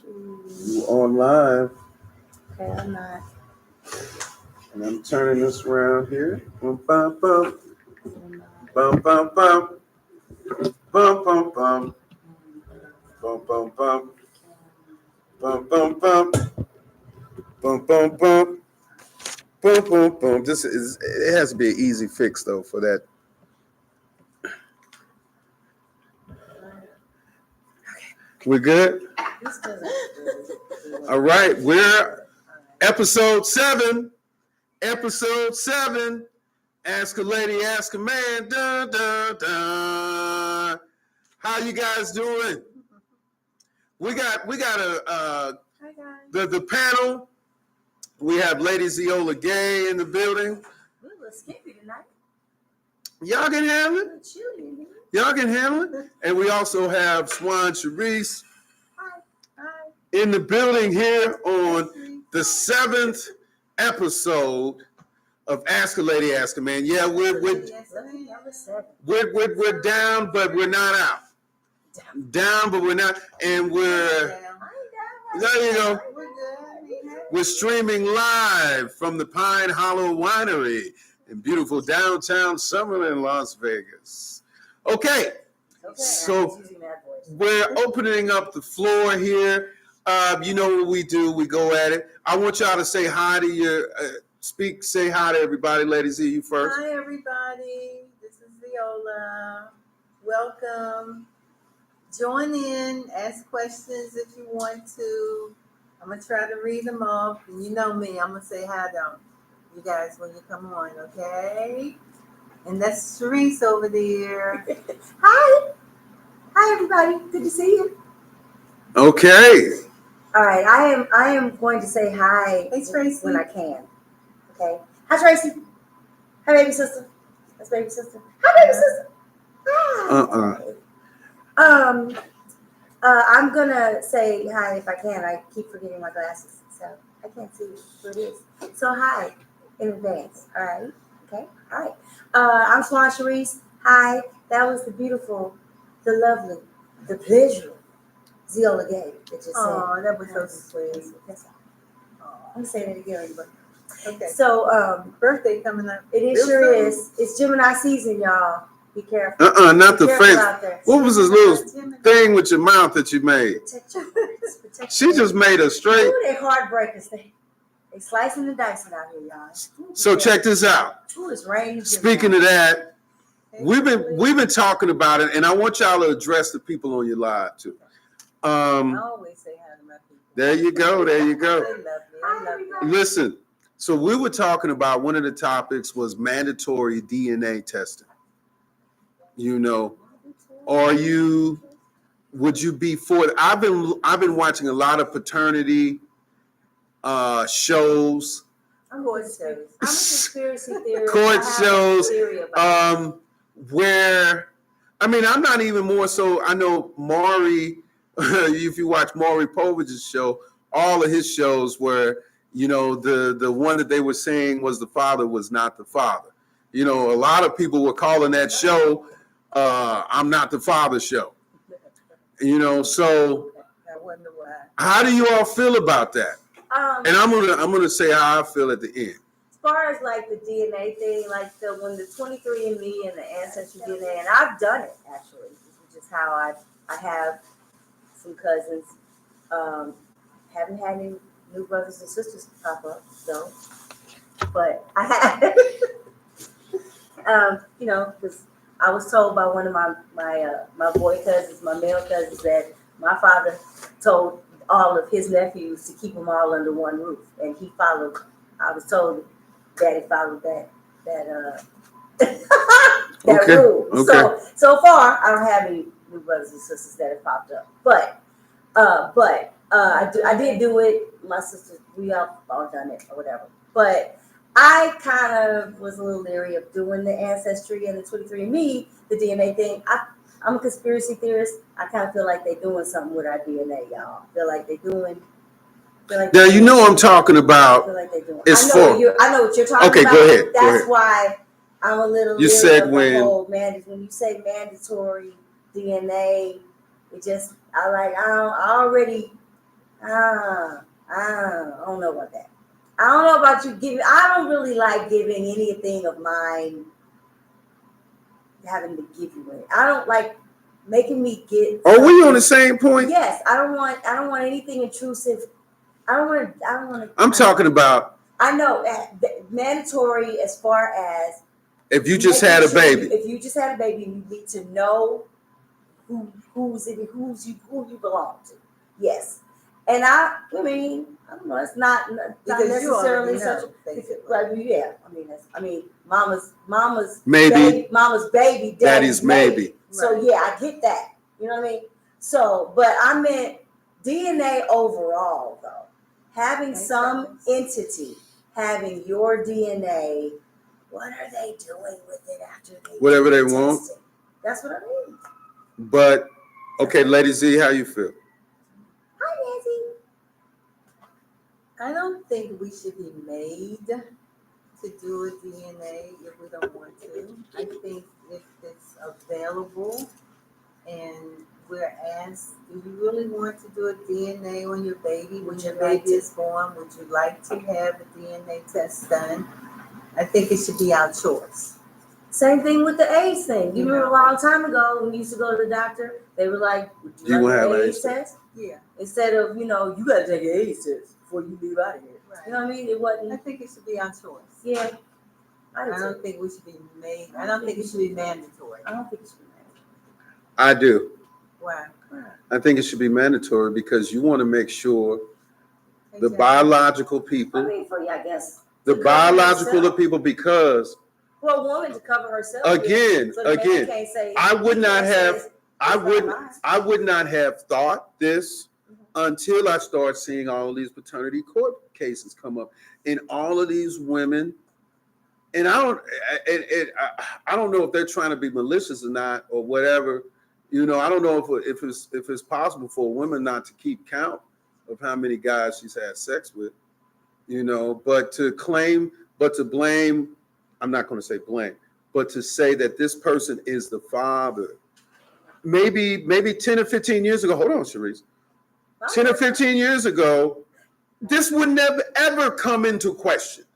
You on live. Okay, I'm not. And I'm turning this around here. Bum, bum, bum. Bum, bum, bum. Bum, bum, bum. Bum, bum, bum. Bum, bum, bum. Bum, bum, bum. Boom, boom, boom. It has to be an easy fix though for that. We're good? All right, we're episode 7. Episode 7. Ask a lady, ask a man. Dun, dun, dun. How you guys doing? We got the panel. We have Lady Ziola Gay in the building. We're a little skimpy tonight. Y'all can handle it. Y'all can handle it. And we also have Swan Sharice in the building here on the 7th episode of Ask a Lady, Ask a Man. Yeah, we're down, but we're not out. Down, but we're not, and we're there. You go. We're streaming live from the Pine Hollow Winery in beautiful downtown Summerlin, Las Vegas. Okay, so we're opening up the floor here. You know what we do? We go at it. I want y'all to say hi to your say hi to everybody. Ladies, you first. Hi, everybody. This is Viola. Welcome. Join in. Ask questions if you want to. I'm going to try to read them off. And you know me. I'm going to say hi to you guys when you come on, okay? And that's Sharice over there. Hi. Hi, everybody. Good to see you. Okay. All right. I am going to say hi when I can. Okay. Hi, Tracy. Hi, baby sister. That's baby sister. Hi, baby sister. Hi. I'm gonna say hi if I can. I keep forgetting my glasses, so I can't see what it is. So hi in advance. All right. Okay. All right. I'm Swan Sharice. Hi. That was the beautiful, the lovely, the pleasure, Ziola Gay that just said. Oh, that was so sweet. I'm gonna say that again, everybody. Okay. So birthday coming up. It sure is. It's Gemini season, y'all. Be careful. Not the face. What was this little thing with your mouth that you made? She just made a straight. Ooh, they heartbreakers. They slicing and dicing out here, y'all. So check this out. Ooh, it's raining. Speaking of that, we've been talking about it, and I want y'all to address the people on your live too. I always say hi to my people. There you go. There you go. I love you. Listen. So we were talking about one of the topics was mandatory DNA testing. You know, would you be for it? I've been watching a lot of paternity shows. I'm a conspiracy theorist. Court shows where, I mean, I'm not even more so. I know Maury, if you watch Maury Povage's show, all of his shows were, you know, the one that they were saying was the father was not the father. You know, a lot of people were calling that show I'm Not the Father show. You know, so I wonder why. How do you all feel about that? And I'm gonna say how I feel at the end. As far as like the DNA thing, like when the 23andMe and the Ancestry DNA, and I've done it actually, which is how I have some cousins. Haven't had any new brothers and sisters pop up though, but I have. You know, because I was told by one of my boy cousins, my male cousins, that my father told all of his nephews to keep them all under one roof, and he followed. I was told that he followed that Okay. rule. Okay. So far, I don't have any new brothers and sisters that have popped up, but I did do it. My sisters, we have all done it or whatever, but I kind of was a little leery of doing the Ancestry and the 23andMe, the DNA thing. I'm a conspiracy theorist. I kind of feel like they're doing something with our DNA, y'all. Feel like they're doing. Now you know I'm talking about. I feel like they're doing. I know what you're talking about. Okay, go ahead. That's why I'm a little. You said when you say mandatory DNA, it just I already I don't know about that. I don't know about you giving. I don't really like giving anything of mine, having to give you it. I don't like making me get. Are we on the same point? Yes, I don't want anything intrusive. I don't want to. I'm talking about. I know mandatory as far as If you just had a baby. If you just had a baby, you need to know who you belong to. Yes, and I mean, I don't know. It's not necessarily such. Mama's maybe. Mama's baby, daddy's maybe. So yeah, I get that. You know what I mean? So, but I meant DNA overall, though. Having some entity having your DNA, what are they doing with it after they whatever they testing? want? That's what I mean. But okay, Lady Z, how you feel? Hi, Nancy. I don't think we should be made to do a DNA if we don't want to. I think if it's available and we're asked, do you really want to do a DNA on your baby when your baby is born? Would you like to have a DNA test done? I think it should be our choice. Same thing with the AIDS thing. You remember a long time ago when we used to go to the doctor, they were like, would you like an AIDS test? Yeah. Instead of, you got to take an AIDS test before you leave out of here. Right. You know what I mean? It wasn't. I think it should be our choice. Yeah. I don't think we should be made. I don't think it should be mandatory. I don't think it should be mandatory. I do. Why? I think it should be mandatory because you want to make sure the biological people. I mean, I guess. The biological people, because. For a woman to cover herself. Again, can't say, I would not have thought this until I start seeing all these paternity court cases come up, and all of these women. And I don't know if they're trying to be malicious or not or whatever. I don't know if it's possible for a woman not to keep count of how many guys she's had sex with, but to blame, I'm not going to say blame, but to say that this person is the father. Maybe 10 or 15 years ago, hold on, Sharice. 10 or 15 years ago, this would never ever come into question.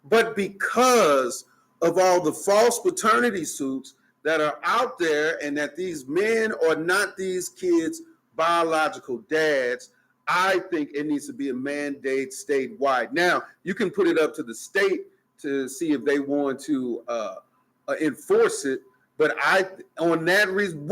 But because of all the false paternity suits that are out there and that these men are not these kids' biological dads, I think it needs to be a mandate statewide. Now, you can put it up to the state to see if they want to enforce it. But on that reason,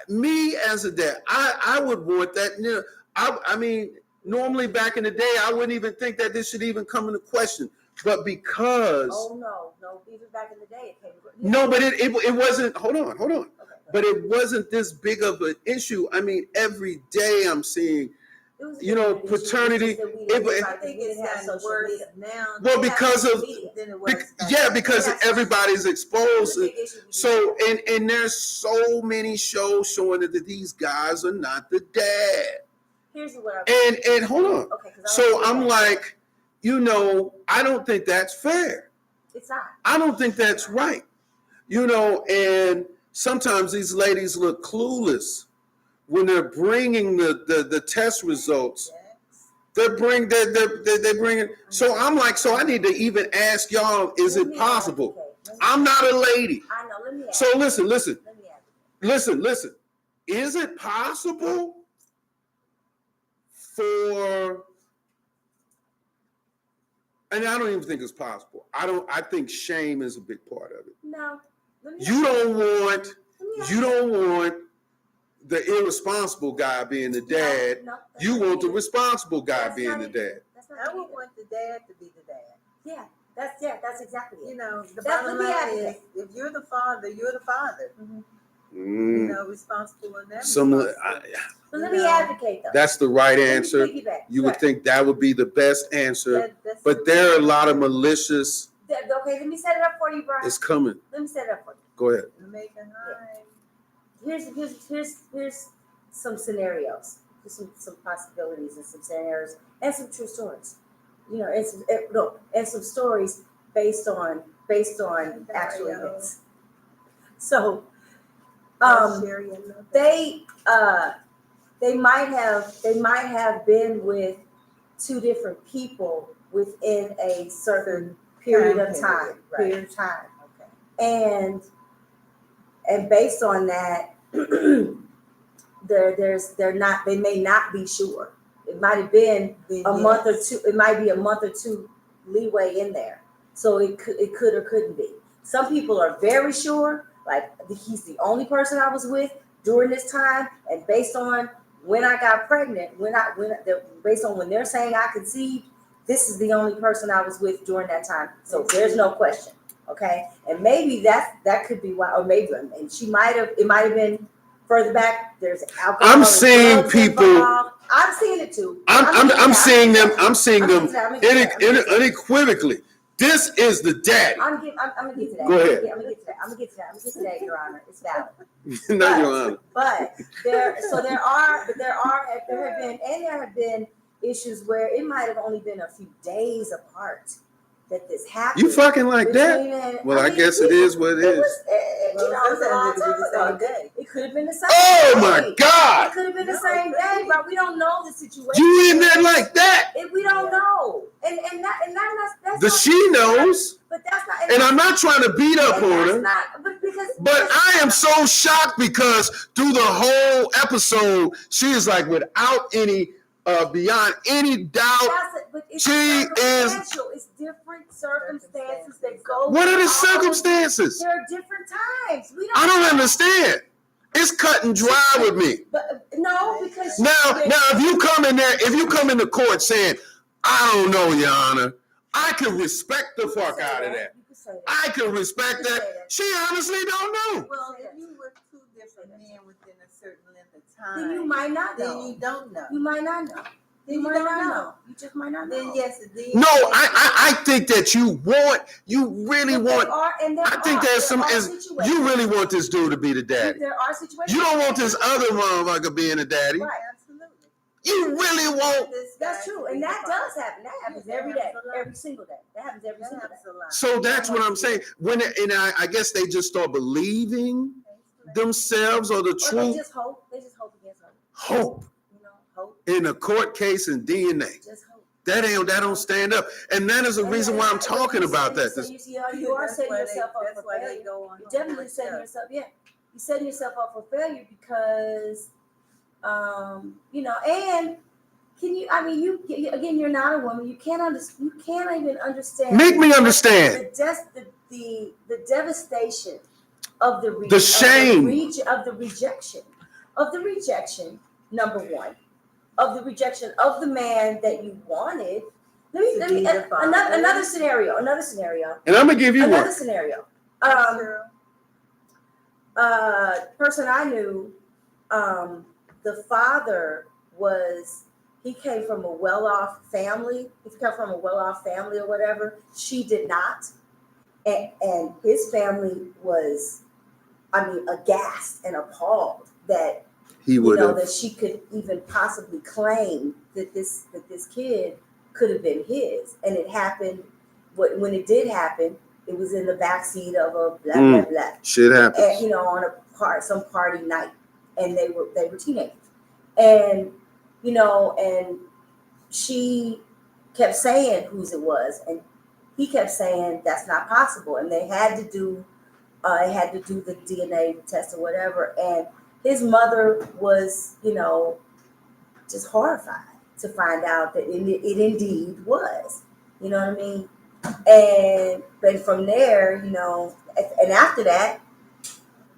me as a dad, I would want that. I mean, normally back in the day, I wouldn't even think that this should even come into question. But because no, even back in the day, it came. No, but it wasn't. Hold on. Okay. But it wasn't this big of an issue. I mean, every day I'm seeing, paternity. I think it's gotten worse now. Well, because everybody's exposed. So and there's so many shows showing that these guys are not the dad. Here's what and hold on. Okay, so I'm like, I don't think that's fair. It's not. I don't think that's right. And sometimes these ladies look clueless when they're bringing the test results. They're bringing. So I'm like, so I need to even ask y'all, is it possible? I'm not a lady. I know. Let me ask. So listen. Is it possible for? And I don't even think it's possible. I think shame is a big part of it. No. You don't want the irresponsible guy being the dad. No, you want the responsible guy being the dad. I would want the dad to be the dad. Yeah, that's exactly it. The bottom line is, if you're the father, you're the father. Mm-hmm. Responsible in that. But let me advocate though. That's the right answer. You would think that would be the best answer, but there are a lot of malicious. Okay, let me set it up for you, Brian. It's coming. Let me set it up for you. Go ahead. Here's some scenarios, some possibilities and some scenarios and some true stories. And some stories based on actual events. So, they they might have been with two different people within a certain period of time. Right. Period of time. Okay. And based on that, they may not be sure. It might have been a month or two. It might be a month or two leeway in there. So it could or couldn't be. Some people are very sure, like he's the only person I was with during this time, and based on when I got pregnant, based on when they're saying I conceived, this is the only person I was with during that time. So there's no question. Okay, and maybe that could be why, or maybe, and it might have been further back. There's alcohol. I'm seeing people. Involved. I'm seeing it too. I'm seeing them. I'm seeing them unequivocally. This is the daddy. I'm gonna get to that. Go ahead. I'm gonna get to that, Your Honor. It's valid. No, Your Honor. But there have been issues where it might have only been a few days apart that this happened. You fucking like that? Well, I guess it is what it is. It was a long time ago. It could have been the same. Oh day. my God! It could have been the same day, but we don't know the situation. You in there like that? We don't know, and that's She knows. But that's not. And I'm not trying to beat up on her. But I am so shocked because through the whole episode, she is like without any, beyond any doubt, she is. It's different circumstances that go. What are the circumstances? There are different times. I don't understand. It's cut and dry with me. But no, because now, if you come in the court saying, I don't know, Your Honor, I can respect the fuck out of that. I can respect that. She honestly don't know. Well, if you were two different men within a certain length of time, then you might not know. Then you don't know. You might not know. You might not know. You just might not know. Then yes, no, I think that you really want. I think there's some. You really want this dude to be the daddy. There are situations. You don't want this other motherfucker being the daddy. Right, absolutely. You really want. That's true, and that does happen. That happens every day, every single day. That happens every single day. So that's what I'm saying. I guess they just start believing themselves or the truth. They just hope. They just hope against hope. Hope. In a court case and DNA. That don't stand up. And that is the reason why I'm talking about that. You are setting yourself up for failure. You're definitely setting yourself, you're setting yourself up for failure because, and you're not a woman. You can't even understand. Make me understand. The devastation of the shame of the rejection, number one. Of the rejection of the man that you wanted. Let me another scenario. And I'm gonna give you another scenario. Person I knew, the father he came from a well-off family. He came from a well-off family or whatever. She did not. And his family was, aghast and appalled that that she could even possibly claim that this kid could have been his, and it happened. When it did happen, it was in the backseat of a blah blah blah. Shit happened. And, on some party night, and they were teenagers, and and she kept saying whose it was, and he kept saying that's not possible, and they had to do the DNA test or whatever, and his mother was, just horrified to find out that it indeed was, you know what I mean? But from there, and after that,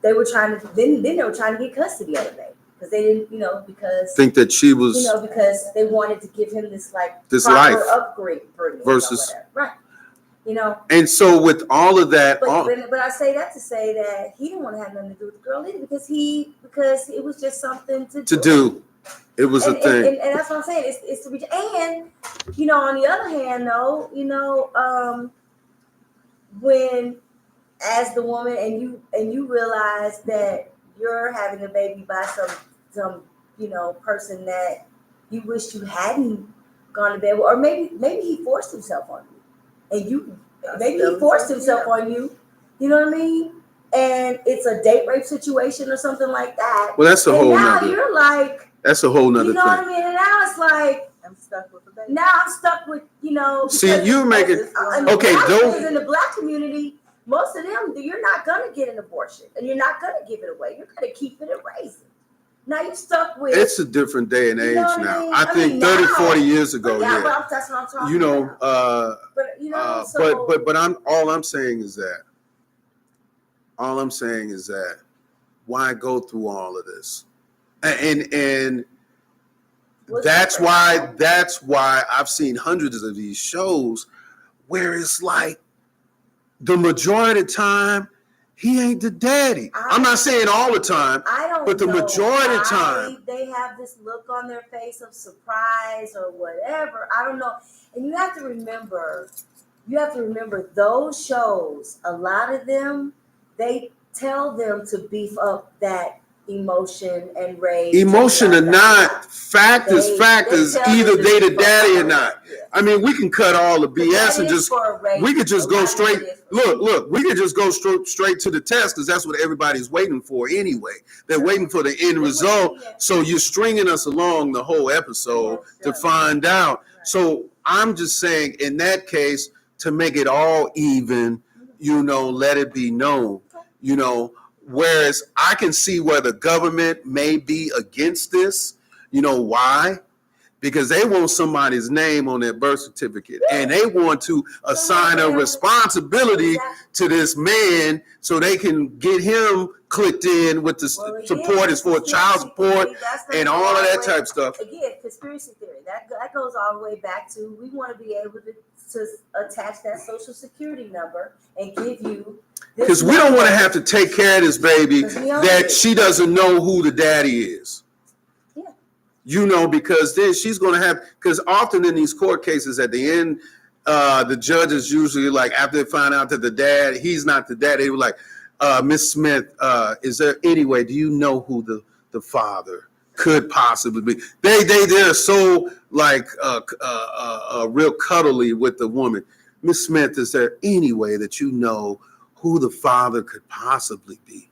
they were trying to get custody of the baby because they didn't, because think that she was, because they wanted to give him this life upgrade versus right. And so with all of that, but I say that to say that he didn't want to have nothing to do with the girl either because it was just something to do. It was a thing, and that's what I'm saying. It's to reach. And on the other hand, though, when as the woman and you realize that you're having a baby by some person that you wish you hadn't gone to bed with, or maybe he forced himself on you. And he forced himself on you, you know what I mean? And it's a date rape situation or something like that. Well, that's the whole. Now you're like, That's a whole nother You know what I thing. mean? And now it's like, I'm stuck with a baby. now I'm stuck with, See, because you make it okay. Don't. in the black community, most of them, you're not gonna get an abortion, and you're not gonna give it away. You're gonna keep it and raise it. Now you're stuck with. It's a different day and You age know what I now. mean? I I think mean, 30, now- 40 years ago, yeah, yeah. but that's what I'm talking You know, about. But so but all I'm saying is that why go through all of this? And what's that's different? why I've seen hundreds of these shows where it's like the majority of the time he ain't the daddy. I'm not saying all the time. I don't but the know majority of why time- they have this look on their face of surprise or whatever. I don't know. And you have to remember those shows, a lot of them, they tell them to beef up that emotion and rage. Emotion or and not, fact is They tell either them they to the daddy or beef up. not. Yeah. I mean, we can cut all the But BS that and is just for a rage. we could just A go lot of straight. it is for Look, we could just go straight to the test because that's what everybody's waiting for anyway. They're waiting for the end result. So you're stringing us along the whole episode to find out. So I'm just saying, in that case, to make it all even, let it be known, whereas I can see where the government may be against this. You know why? Because they want somebody's name on their birth certificate and they want to assign a responsibility to this man so they can get him clicked in with the support as for child support and all of that type of stuff. Again, conspiracy theory. That goes all the way back to we want to be able to attach that social security number and give you. Because we don't want to have to take care of this baby that she doesn't know who the daddy is. Because then she's going to have, because often in these court cases at the end, the judge is usually like, after they find out that he's not the dad, they were like, Miss Smith, is there any way, do you know who the father could possibly be? They're so like real cuddly with the woman. Miss Smith, is there any way that you know who the father could possibly be?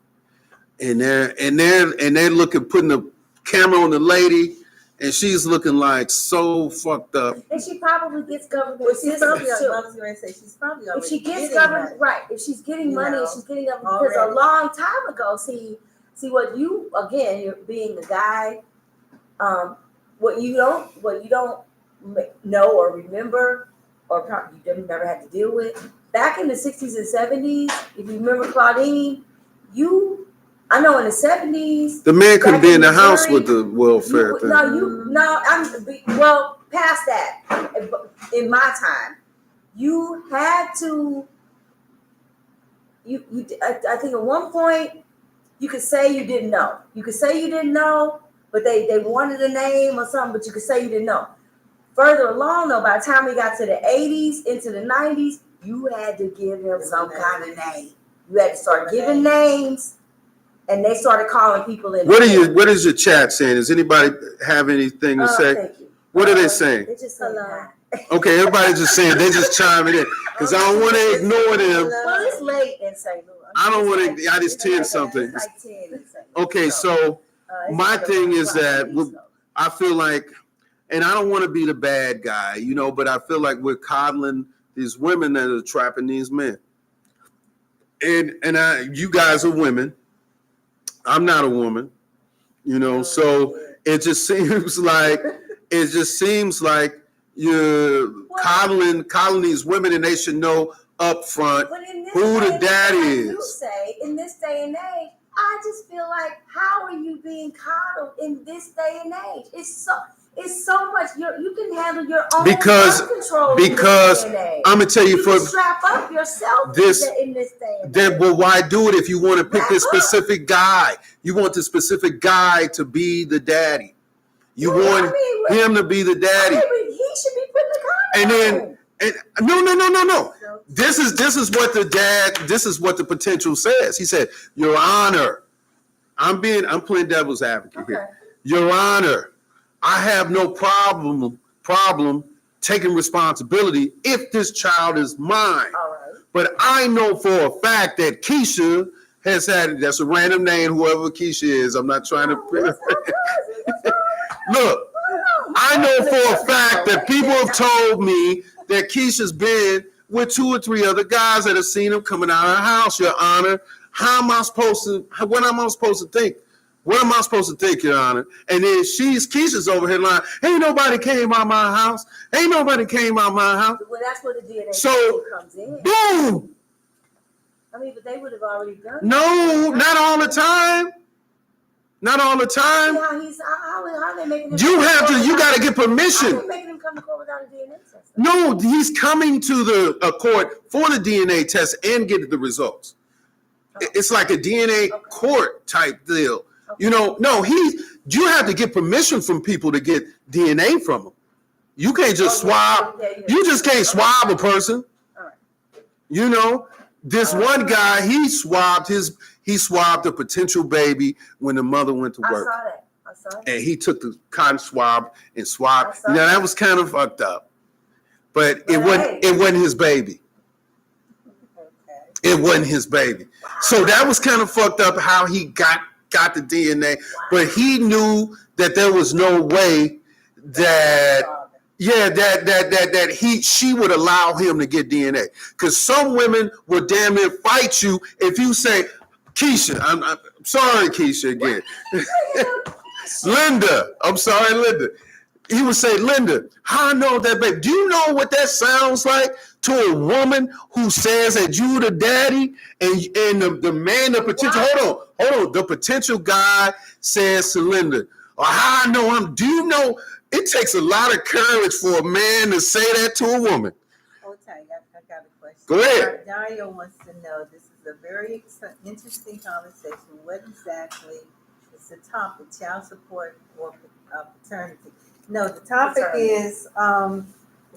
And they're looking, putting the camera on the lady, and she's looking like so fucked up. And she probably gets government She's probably, assistance too. I was going to say, she's probably If already she gets getting government, money. right? If she's getting money, know, she's getting up because a already. long time ago. See what you again, you're being the guy. What you don't know or remember, or probably you never had to deal with back in the 60s and 70s. If you remember Claudine, I know in the 70s. The man couldn't back be in the Missouri, house with the welfare thing. Past that. In my time, you had to. I think at one point you could say you didn't know. You could say you didn't know, but they wanted a name or something. But you could say you didn't know. Further along, though, by the time we got to the 80s into the 90s, you had to give him some kind of name. You had to start giving names. And they started calling people in. What is your chat saying? Does anybody have anything to say? Thank you. What are they saying? They just hello. Okay, everybody's just saying, they're just chiming in. Because I don't want to ignore them. Well, it's late in St. Louis. I don't want to, it's 10 something. It's like 10 in St. Louis. Okay, so my thing is that I feel like, and I don't want to be the bad guy, but I feel like we're coddling these women that are trapping these men. And you guys are women. I'm not a woman, so it just seems like you're coddling these women, and they should know up front who the daddy is. You say in this day and age, I just feel like, how are you being coddled in this day and age? It's so much. You can handle your own birth control. Because in this day and age. I'm gonna tell you, you can strap up yourself in this day and age. Well, why do it if you want to pick this specific guy? You want the specific guy to be the daddy. You want him to be the daddy. He should be putting the condom on. No. This is what the potential says. He said, Your Honor, I'm playing devil's advocate here. Your Honor, I have no problem taking responsibility if this child is mine. All right. But I know for a fact that Keisha has had, that's a random name, whoever Keisha is. I'm not trying to. look, I know for a fact that people have told me that Keisha's been with 2 or 3 other guys that have seen him coming out of the house, Your Honor. What am I supposed to think? What am I supposed to think, Your Honor? And then Keisha's over here lying. Ain't nobody came out my house. Ain't nobody came out my house. Well, that's where the DNA So, comes in. Boom! I mean, but they would have already done it. No, not all the time. Not all the time. How are they making him You got to get How are permission. they making him come to court without a DNA test? No, he's coming to the court for the DNA test and get the results. It's like a DNA court type deal. Okay. You know, no, you have to get permission from people to get DNA from them. You can't just swab. You just can't swab a person. All right. You know, this one guy, he swabbed a potential baby when the mother went to work. I saw that. And he took the cotton swab and swabbed. I saw Now that. that was kind of fucked up. But it Right. wasn't his baby. Okay. It wasn't his baby. So that was kind of fucked up how he got the DNA. But he knew that there was no way that she would allow him to get DNA. Because some women will damn near fight you if you say, Keisha, I'm sorry, Keisha, again. Linda, I'm sorry, Linda. He would say, Linda, how I know that baby? Do you know what that sounds like to a woman who says that you the daddy and the man, the potential, hold on, the potential guy says to Linda, or how I know him? Do you know it takes a lot of courage for a man to say that to a woman? Okay, I got a question. Go ahead. Dario wants to know, this is a very interesting conversation. What exactly is the topic? Child support or paternity? No, the topic is,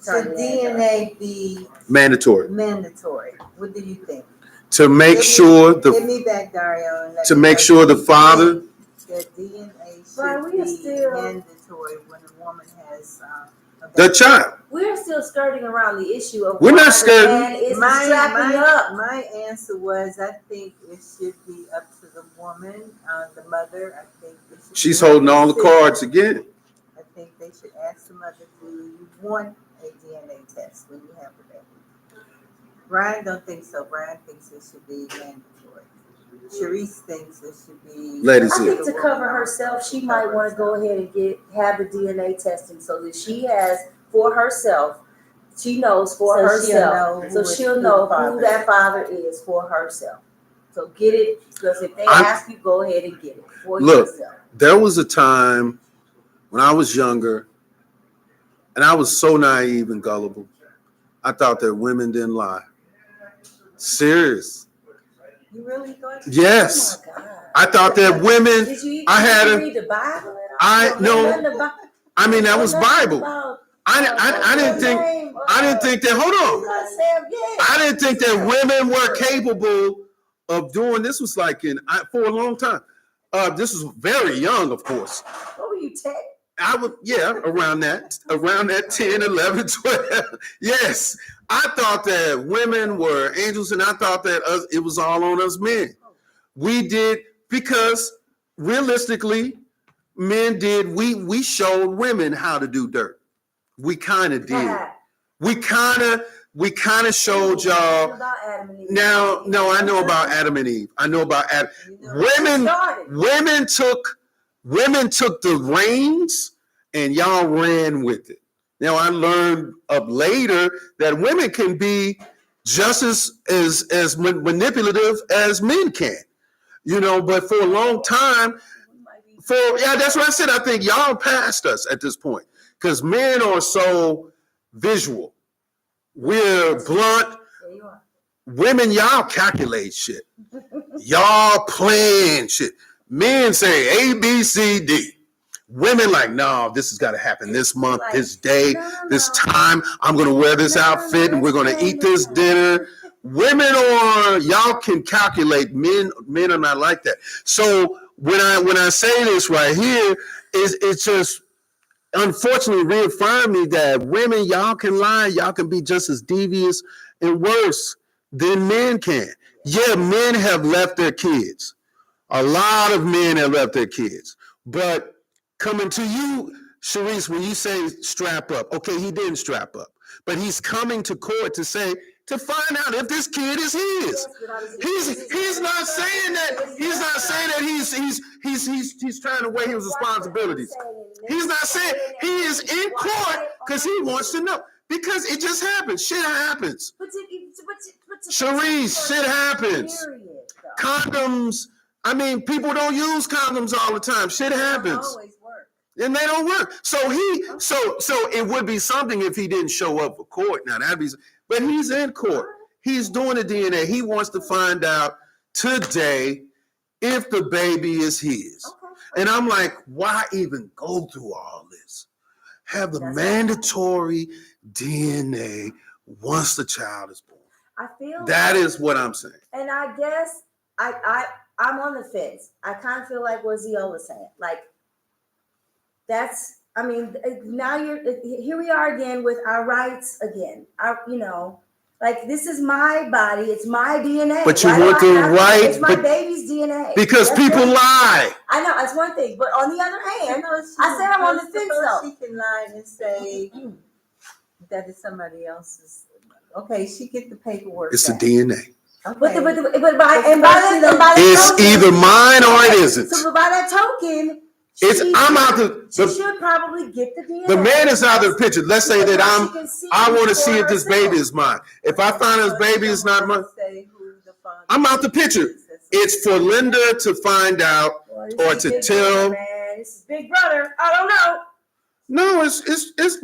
should DNA be Mandatory. mandatory? What do you think? To make Give me back, Dario. And let to me make know. sure the father, That DNA But should we are be still- mandatory when a woman has a the baby. child. We're still skirting around the issue of We're why not the skirting. man isn't strapping up. My answer was, I think it should be up to the woman, the mother. I think it should She's be her holding all the decision. cards again. I think they should ask the mother, do you want a DNA test when you have the baby? Brian don't think so. Brian thinks it should be mandatory. Sharice thinks it should be. Ladies, I think to cover herself, she might want to go ahead and have the DNA testing so that she has for herself. She knows for So herself, she'll know so she'll know who that father is for herself. So get it, because if they ask you, go ahead and get it for yourself. There was a time when I was younger, and I was so naive and gullible. I thought that women didn't lie. Serious. You really thought? Yes. Oh my God. I thought that women. Did you I read the Bible? No. I mean, that was Bible. I didn't think that. Hold on. I didn't think that women were capable of doing this. Was like for a long time. This was very young, of course. What were you, 10? I would, around that 10, 11, 12. Yes. I thought that women were angels, and I thought that it was all on us men. We did, because realistically, men did, we showed women how to do dirt. We kind of did. We kind of showed y'all. Now, no, I know about Adam and Eve. I know about Adam. Women took the reins and y'all ran with it. Now I learned up later that women can be just as manipulative as men can, but for a long time, that's what I said. I think y'all passed us at this point because men are so visual. We're blunt. Women, y'all calculate shit. Y'all plan shit. Men say A, B, C, D. Women like, no, this has got to happen this month, this day, this time. I'm going to wear this outfit and we're going to eat this dinner. Women y'all can calculate. Men are not like that. So when I say this right here, it's just unfortunately reaffirmed me that women, y'all can lie. Y'all can be just as devious and worse than men can. Yeah, men have left their kids. A lot of men have left their kids. But coming to you, Sharice, when you say strap up, okay, he didn't strap up, but he's coming to court to find out if this kid is his. He's not saying that. He's not saying that he's trying to weigh his responsibilities. He's not saying he is in court because he wants to know. Because it just happens. Shit happens. Sharice, shit happens. Condoms. I mean, people don't use condoms all the time. Shit happens. And they don't work. So it would be something if he didn't show up for court. Now that'd be, but he's in court. He's doing the DNA. He wants to find out today if the baby is his. And I'm like, why even go through all this? Have the mandatory DNA once the child is born. I feel that is what I'm saying. And I guess I'm on the fence. I kind of feel like what Ziola saying. Like, that's, I mean, now here we are again with our rights again. Like, this is my body, it's my DNA. But you want the right. It's my baby's DNA. Because people lie. I know, that's one thing. But on the other hand, I said I'm on the fence though. She can lie and say that is somebody else's. Okay, she get the paperwork. It's the back. DNA. Okay. But by that it's token, either mine or it isn't. So by that token, she should probably get the DNA. The man is out of the picture. Let's say that I want to see if this baby is mine. If I find this baby is not mine, I'm out the picture. It's for Linda to find out or to tell. Man, this is Big Brother. I don't know. No, it's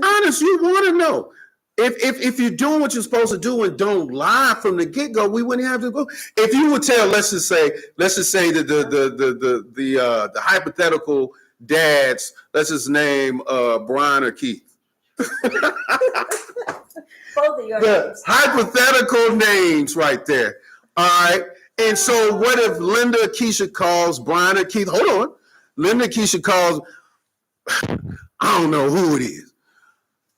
honest. You want to know. If you're doing what you're supposed to do and don't lie from the get-go, we wouldn't have to go. If you would tell, let's just say that the hypothetical dads, let's just name Brian or Keith. Both of your The names. hypothetical names right there. All right. And so what if Linda Keisha calls Brian or Keith? Hold on. Linda Keisha calls, I don't know who it is.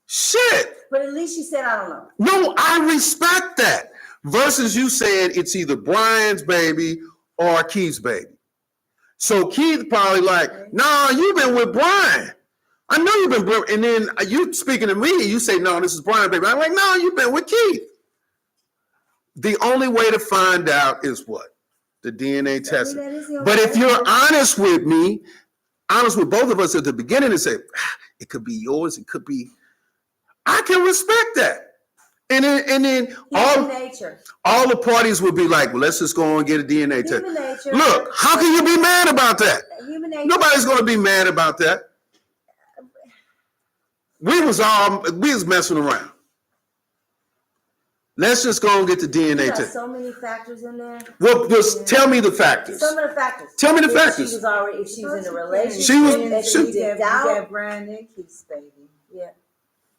Shit. But at least she said, I don't know. No, I respect that. Versus you saying it's either Brian's baby or Keith's baby. So Keith probably like, nah, you've been with Brian. I know you've been, and then you speaking to me, you say, no, this is Brian's baby. I'm like, no, you've been with Keith. The only way to find out is what? The DNA testing. But if you're honest with me, honest with both of us at the beginning and say, it could be yours, it could be, I can respect that. And then all the parties would be like, well, let's just go and get a DNA test. Look, how can you be mad about that? Nobody's going to be mad about that. We was messing around. Let's just go and get the DNA test. So many factors in there. Well, just tell me the factors. Some of the factors. Tell me the factors. If she was in a relationship, she got Brian and Keith's baby. Yeah.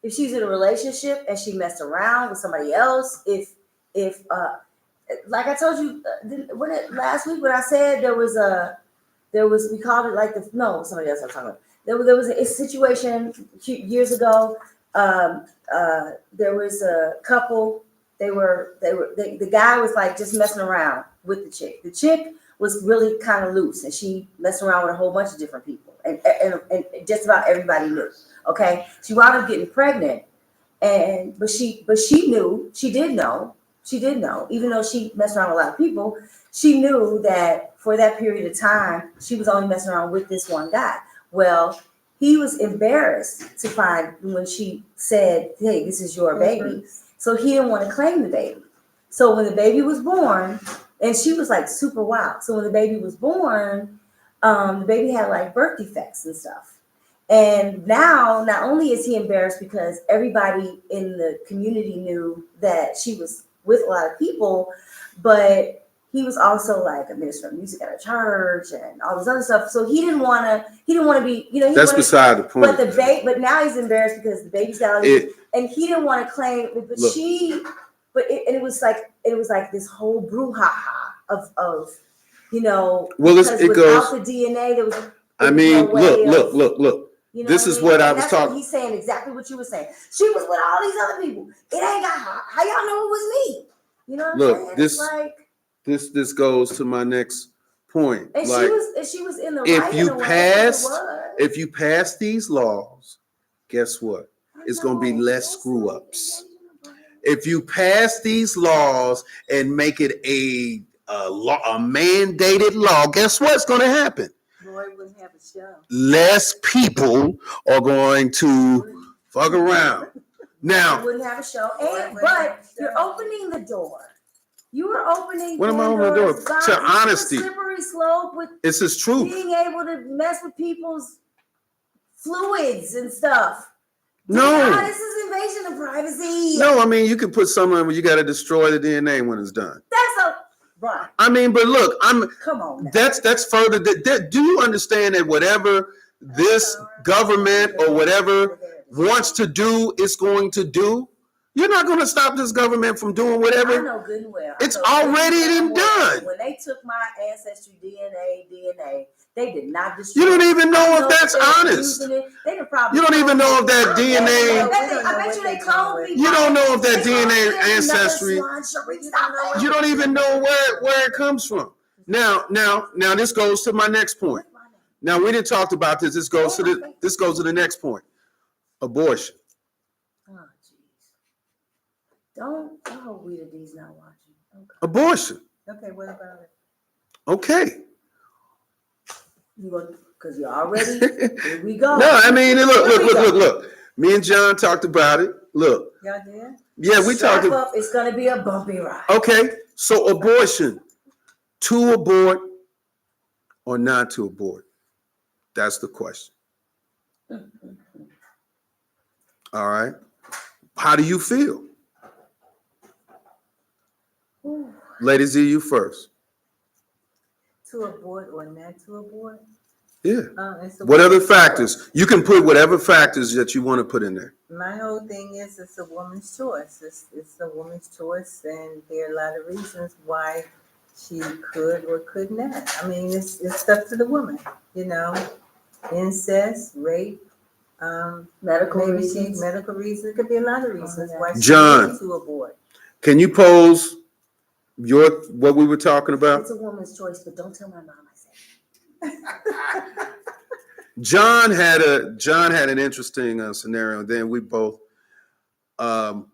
If she's in a relationship and she messed around with somebody else, if like I told you last week when I said we called it somebody else I was talking about. There was a situation years ago. There was a couple. The guy was like just messing around with the chick. The chick was really kind of loose, and she messed around with a whole bunch of different people, and just about everybody knew. Okay, she wound up getting pregnant, but she did know, even though she messed around with a lot of people, she knew that for that period of time, she was only messing around with this one guy. Well, he was embarrassed to find when she said, hey, this is your baby. So he didn't want to claim the baby. So when the baby was born, and she was like super wild. So when the baby was born, the baby had like birth defects and stuff. And now, not only is he embarrassed because everybody in the community knew that she was with a lot of people, but he was also like a minister of music at a church and all this other stuff. So he didn't want to be, that's beside the point. But now he's embarrassed because the baby's got and he didn't want to claim, it was like this whole brouhaha of well, because it without goes, the DNA, there was. Look. This is what I was talking. He's saying exactly what you were saying. She was with all these other people. It ain't got her. How y'all know it was me? You know what I'm saying? This goes to my next point. And like, she was in the if right you pass, If you pass these laws, guess what? It's going to be less screw ups. If you pass these laws and make it a mandated law, guess what's going to happen? Roy wouldn't have a show. Less people are going to fuck around. I Now, wouldn't have a show. But you're opening the door. You are opening what am I opening the door? Pandora's box. To It's a honesty. slippery slope with It's his truth. being able to mess with people's fluids and stuff. No. This is invasion of privacy. No, I mean, you can put something where you got to destroy the DNA when it's done. That's a right. I mean, but look, Come on. Now. that's further. Do you understand that whatever this government or whatever wants to do is going to do? You're not going to stop this government from doing I whatever. know good and well. It's already been done. When they took my ancestry DNA, they did not destroy. You don't even know if that's that they're honest. using it. They could probably. You don't even know if that DNA. I bet you they cloned people. You don't know if that They DNA cloned ancestry. another Swan Cherie. Stop that. You don't even know where it comes from. Now, this goes to my next point. Now, we didn't talk about this. This goes to the next point. Abortion. Oh, jeez. Don't. Oh, Rita D's not watching. Okay. Abortion. Okay, what about it? Okay. Because you're already. Here we go. No, I mean, look. Me and John talked about it. Look. Y'all did? Yeah, we Strap talked. up. It's gonna be a bumpy ride. Okay, so abortion. To abort or not to abort? That's the question. All right. How do you feel? Ooh. Lady Z, you first. To abort or not to abort? Yeah. It's a What other woman's factors? choice. You can put whatever factors that you want to put in there. My whole thing is it's a woman's choice. It's a woman's choice, and there are a lot of reasons why she could or could not. I mean, it's up to the woman, you know. Incest, rape, Medical maybe reasons. medical reasons. It could be a lot of reasons why she John. needs to abort. Can you pose what we were talking about? It's a woman's choice, but don't tell my mom I said. John had an interesting scenario. Then we both. You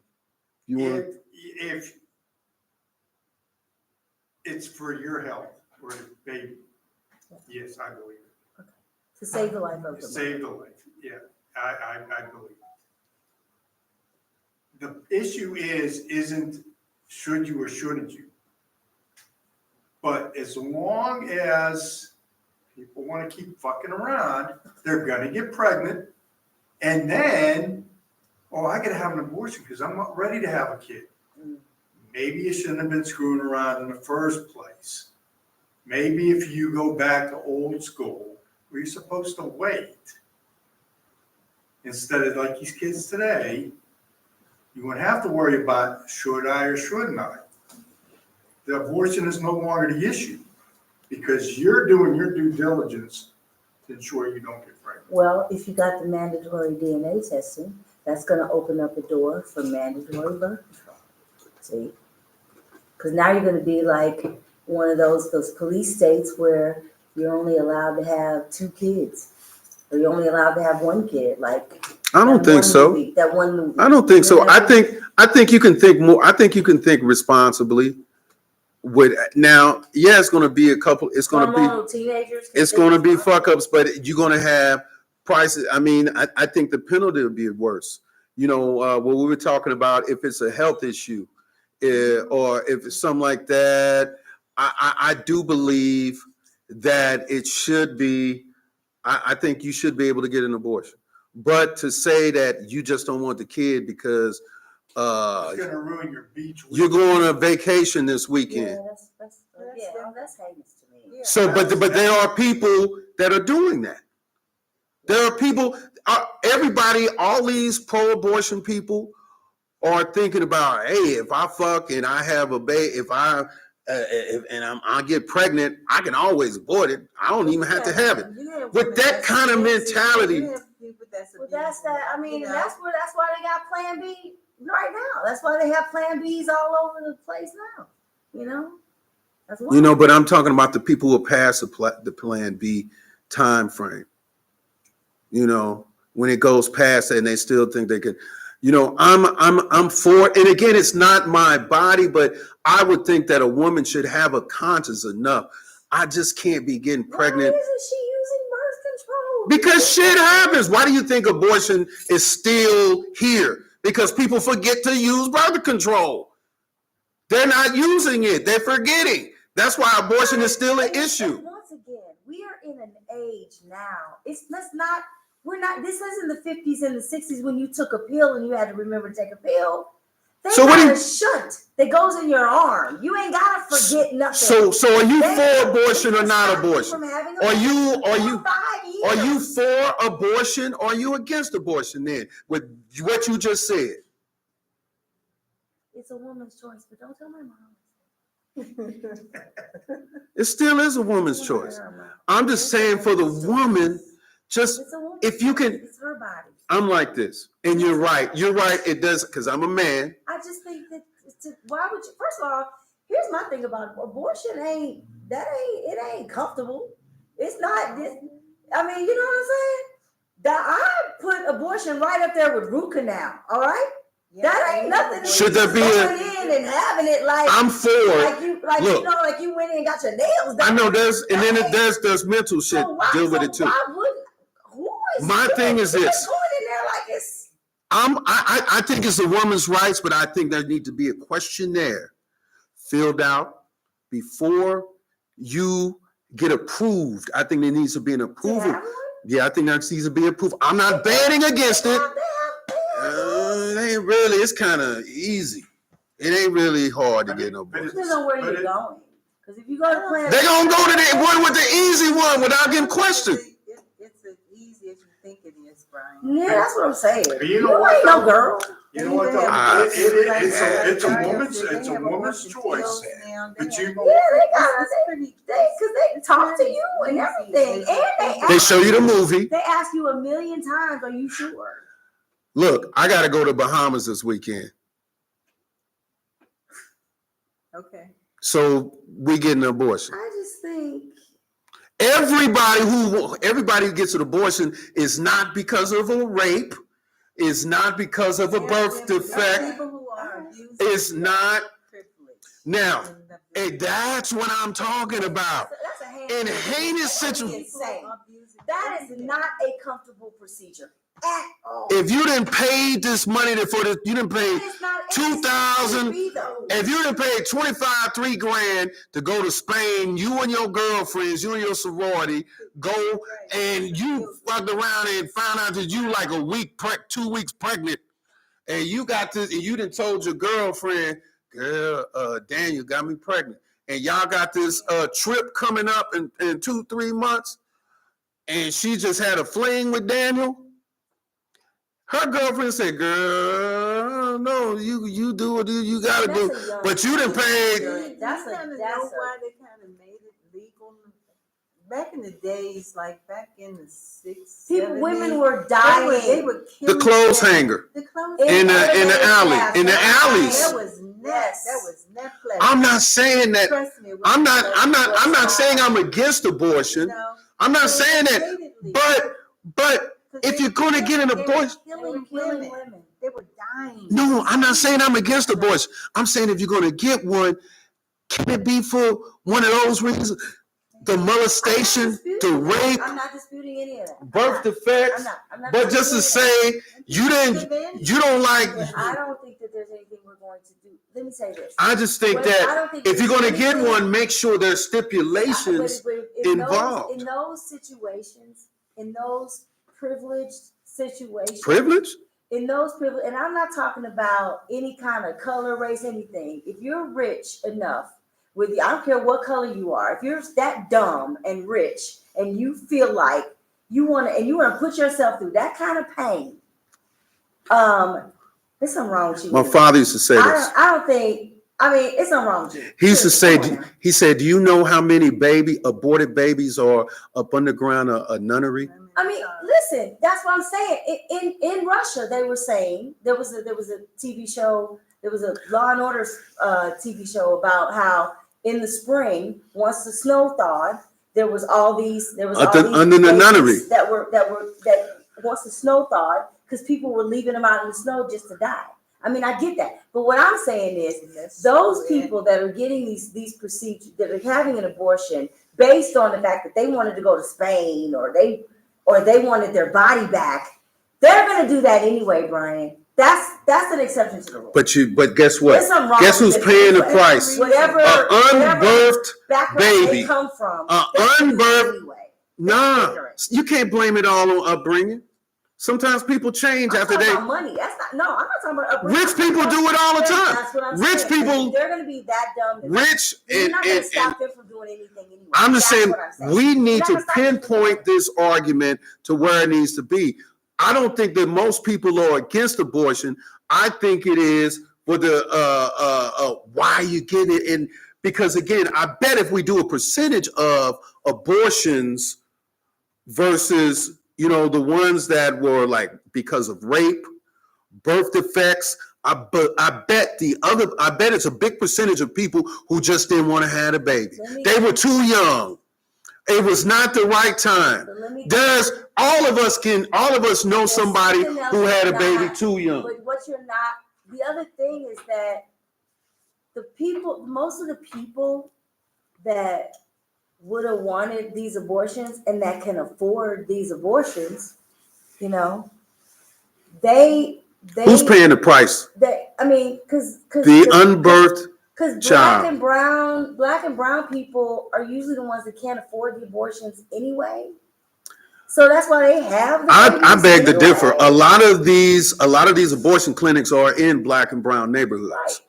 want? If it's for your health or the baby, yes, I believe it. To save the life of To the save the life, yeah, I believe it. The issue isn't should you or shouldn't you, but as long as people want to keep fucking around, they're gonna get pregnant, and then, I gotta have an abortion because I'm not ready to have a kid. Maybe you shouldn't have been screwing around in the first place. Maybe if you go back to old school, where you're supposed to wait, instead of like these kids today, you won't have to worry about should I or shouldn't I. The abortion is no longer the issue because you're doing your due diligence to ensure you don't get pregnant. Well, if you got the mandatory DNA testing, that's going to open up the door for mandatory birth control. See? Because now you're going to be like one of those police states where you're only allowed to have 2 kids, or you're only allowed to have 1 kid. Like I don't think so. That one movie. I don't think so. I think you can think more. I think you can think responsibly. Now, yeah, it's going to be a couple. It's going to be teenagers. It's going to be fuck ups, but you're going to have prices. I mean, I think the penalty will be worse. You know, what we were talking about, if it's a health issue, or if it's something like that, I do believe that it should be. I think you should be able to get an abortion. But to say that you just don't want the kid because It's going to ruin your beach week. you're going on a vacation this weekend. Yeah, that's heinous to me. Yeah. So, but there are people that are doing that. There are people. Everybody, all these pro-abortion people are thinking about, hey, if I fuck and I have a baby, if I get pregnant, I can always abort it. I don't even have to have it. With that kind of mentality. Well, that's that. I mean, that's why they got Plan B right now. That's why they have Plan Bs all over the place now. You know, that's why. You know, but I'm talking about the people who pass the Plan B time frame. you know, when it goes past and they still think they can, you know, I'm for it. And again, it's not my body, but I would think that a woman should have a conscience enough. I just can't be getting pregnant. Why isn't she using birth control? Because shit happens. Why do you think abortion is still here? Because people forget to use birth control. They're not using it. They're forgetting. That's why abortion is still an issue. Once again, we are in an age now. This isn't the 50s and the 60s when you took a pill and you had to remember to take a pill. They So got what do a shunt that goes in your arm. You ain't gotta forget nothing. So are you They for abortion or can not stop you abortion? from having Are you for 5 years. are you for abortion or are you against abortion then? With what you just said. It's a woman's choice, but don't tell my mom. It still is a woman's choice. I'm just saying for the woman, just It's a woman's if you choice. can, It's her body. I'm like this. And you're right. You're right. It does, because I'm a man. I just think that why would you? First of all, here's my thing about abortion. It ain't comfortable. It's not. I mean, you know what I'm saying? I put abortion right up there with root canal. All right, that ain't nothing. Should there be going in and having it like I'm for look, like you went in and got your nails done? I know there's mental shit deal with it too. Why wouldn't? Who is My thing is who this. going in there like it's. I think it's a woman's rights, but I think there need to be a questionnaire filled out before you get approved. I think there needs to be an approval. Yeah, I think that needs to be approved. I'm not banning against it. It ain't really. It's kind of easy. It ain't really hard to get no abortion. Depends on where you're going. Because if you go to Planned They gonna go to the one with the easy one without getting questioned. It's as easy as you think it is, Brian. Yeah, that's what I'm saying. But you know what, ain't no though? girl. You know what? Though? It's a woman's choice. But you, Because they talk to you and everything. And They show you the movie. They ask you 1,000,000 times, are you sure? Look, I gotta go to Bahamas this weekend. Okay. So we get an abortion. I just think Everybody who gets an abortion is not because of a rape, is not because of a birth defect. People who are abusing It's not. privilege. Now, hey, that's what I'm talking about. that's In heinous situations. That is not a comfortable procedure at all. If you didn't pay this money for this, you didn't pay That is not 2,000. though. If you didn't pay 25, $3,000 to go to Spain, you and your girlfriends, you and your sorority, go and you fucked around and found out that you like 2 weeks pregnant, and you got this, and you done told your girlfriend, girl, Daniel got me pregnant, and y'all got this trip coming up in 2-3 months, and she just had a fling with Daniel. Her girlfriend said, girl, no, you do what you gotta do. But you done paid. That's why they kind of made it legal. Back in the days, like back in the 60s, women were dying. They were The clothes hanger. The clothes In the alley. In the alleys. That was Netflix. I'm not saying that. Trust me, I'm not saying I'm against abortion. No, I'm not saying that. But if you're gonna get an abortion, killing women. They were dying. no, I'm not saying I'm against abortion. I'm saying if you're gonna get one, can it be for one of those reasons? The molestation, the rape, I'm not disputing any of that. birth defects. I'm not But just to say you don't like. I don't think that there's anything we're going to do. Let me say this. I just think that if you're gonna get one, make sure there's stipulations involved. In those situations, in those privileged situations, in those privileged, and I'm not talking about any kind of color, race, anything. If you're rich enough, I don't care what color you are, if you're that dumb and rich and you feel like you want to put yourself through that kind of pain, there's something wrong with you. My father used to say this. It's something wrong with you. He used to say, he said, do you know how many aborted babies are up underground a nunnery? I mean, listen, that's what I'm saying. In Russia, they were saying there was a TV show, there was a Law and Order TV show about how in the spring, once the snow thawed, there was all these under the nunnery that once the snow thawed, because people were leaving them out in the snow just to die. I mean, I get that. But what I'm saying is those people that are getting these procedures, that are having an abortion based on the fact that they wanted to go to Spain or they wanted their body back, they're going to do that anyway, Brian. That's an exception to the rule. But guess what? There's something wrong Guess with who's it. paying the price? Whatever Unbirthed background baby. they come from. Unbirthed. Anyway. Nah, Ignorant. you can't blame it all on upbringing. Sometimes people change I'm after talking they. about money. That's not. No, I'm not talking about upbringing. Rich people do it all the time. That's what I'm Rich saying. people- They're going to be that dumb. Rich You're not going to and stop them from doing anything anyway. I'm just That's saying what I'm we need You're to not gonna stop them from doing pinpoint this argument to where it needs to be. I don't think that most people are against abortion. I think it is for the why you get it, and because again, I bet if we do a percentage of abortions versus the ones that were like because of rape, birth defects, I bet it's a big percentage of people who just didn't want to have a baby. They were too young. It was not the right time. All of us know somebody who had a baby too young. But what you're not, the other thing is that most of the people that would have wanted these abortions and that can afford these abortions, Who's paying the price? Because The unbirthed Because child. black and brown people are usually the ones that can't afford the abortions anyway. So that's why they have. I beg to differ. A lot of these abortion clinics are in black and brown neighborhoods. Right.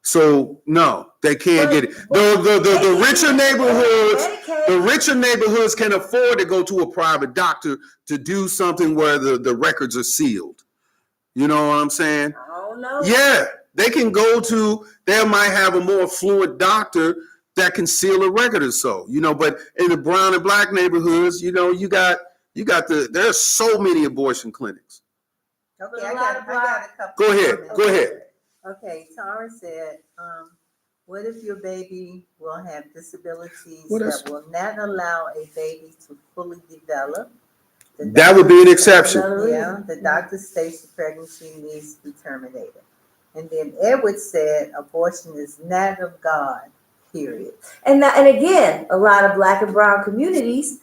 So no, they can't get it. The richer neighborhoods can afford to go to a private doctor to do something where the records are sealed. You know what I'm saying? I don't know. Yeah, they can go to. They might have a more affluent doctor that can seal a record or so. But in the brown and black neighborhoods, you got there's so many abortion clinics. Okay, I got a couple. Go ahead. Okay, Tara said, what if your baby will have disabilities What else? that will not allow a baby to fully develop? That would be an exception. Yeah, the doctor states the pregnancy needs to be terminated. And then Edward said, abortion is not of God, period. And again, a lot of black and brown communities,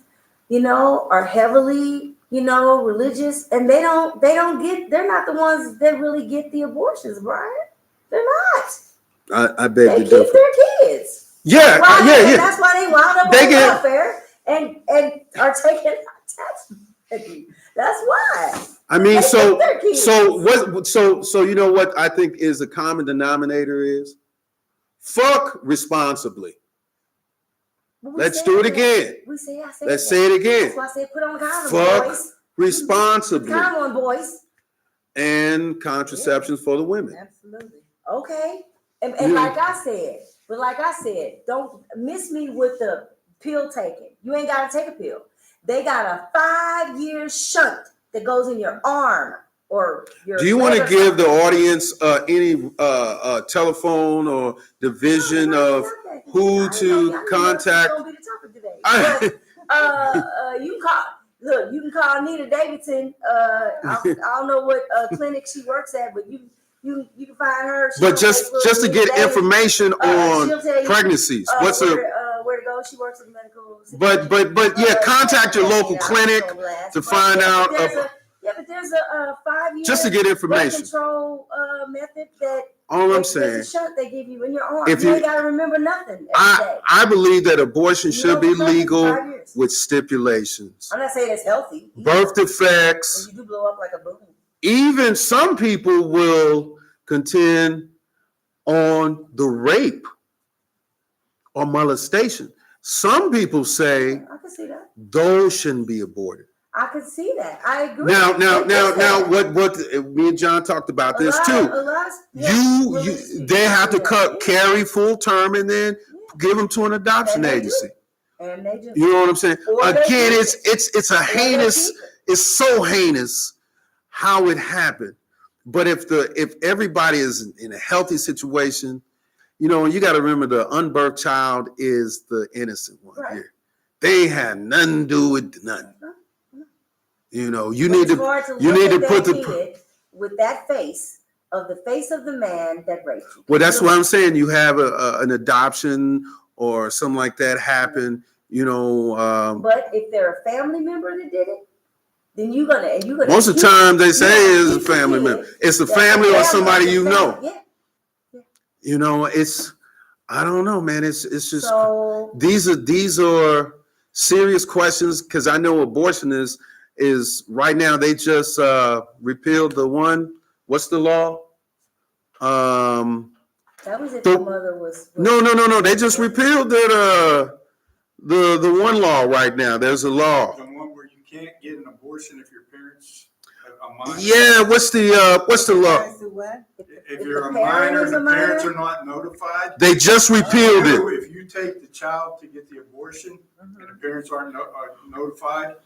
are heavily, religious, and they're not the ones that really get the abortions, Brian. They're not. I beg They to keep differ. their kids. Yeah, Right? yeah. And that's why they wound up They on get- welfare and are taking out tax money. That's why. I mean, They so keep their kids. you know what I think is a common denominator is fuck responsibly. But we Let's say do it that. again. I say Let's that. say it again. That's why I said put on condom, Fuck boys. responsibly Come on, boys. and contraceptions for the women. Absolutely. Okay. And Yeah. like I said, don't miss me with the pill taking. You ain't got to take a pill. They got a 5-year shunt that goes in your arm or your. Do you want to leg or give the something. audience any telephone or division No, of not that. who I to know that's contact? gonna be the topic today. But, you can call. Look, you can call Nita Davidson. I don't know what clinic she works at, but you can find her. She's But on just Facebook, to Nita get Davidson. information on She'll tell you, pregnancies. What's a where to go? She works at the medical. but yeah, contact your local clinic to find out But there's a 5-year just to get birth information. control method that. All I'm there's saying, a shunt they give you in your arm. If You you- ain't got to remember nothing every day. I believe that abortion You should know be what's up in legal 5 years. with stipulations. I'm not saying it's healthy. Birth Because defects. you do blow up like a balloon. Even some people will contend on the rape or molestation. Some people say I can see that. those shouldn't be aborted. I can see that. I agree. Now, what me and John talked about this too. They have to carry full term and then give them to an adoption And they do. agency. And they just You know what I'm saying? Or they Again, keep it's a heinous. It's so heinous how it happened. But if everybody is in a healthy situation, you got to remember the unbirthed child is the innocent one Right. here. They had nothing to do with nothing. You know, you But need it's to. hard you look need at to put that the- kid with that face of the man that raped you. Well, that's what I'm saying. You have an adoption or something like that happen. You know, But if they're a family member that did it, then you're gonna most of the time they say Yeah, it's a keep the family kid. member. It's a That's family or the somebody the you know. family. Yeah. You know, it's I don't know, man. It's just So these are serious questions because I know abortion is right now. They just repealed the one. What's the law? that was if the- the mother was. No. They just repealed it. The one law right now. There's a law. The one where you can't get an abortion if your parents are a minor. Yeah. What's the law? Parents do what? If If you're the a parent minor, is the a minor? parents are not notified. They just repealed it. If you take the child to get the abortion and the parents aren't notified,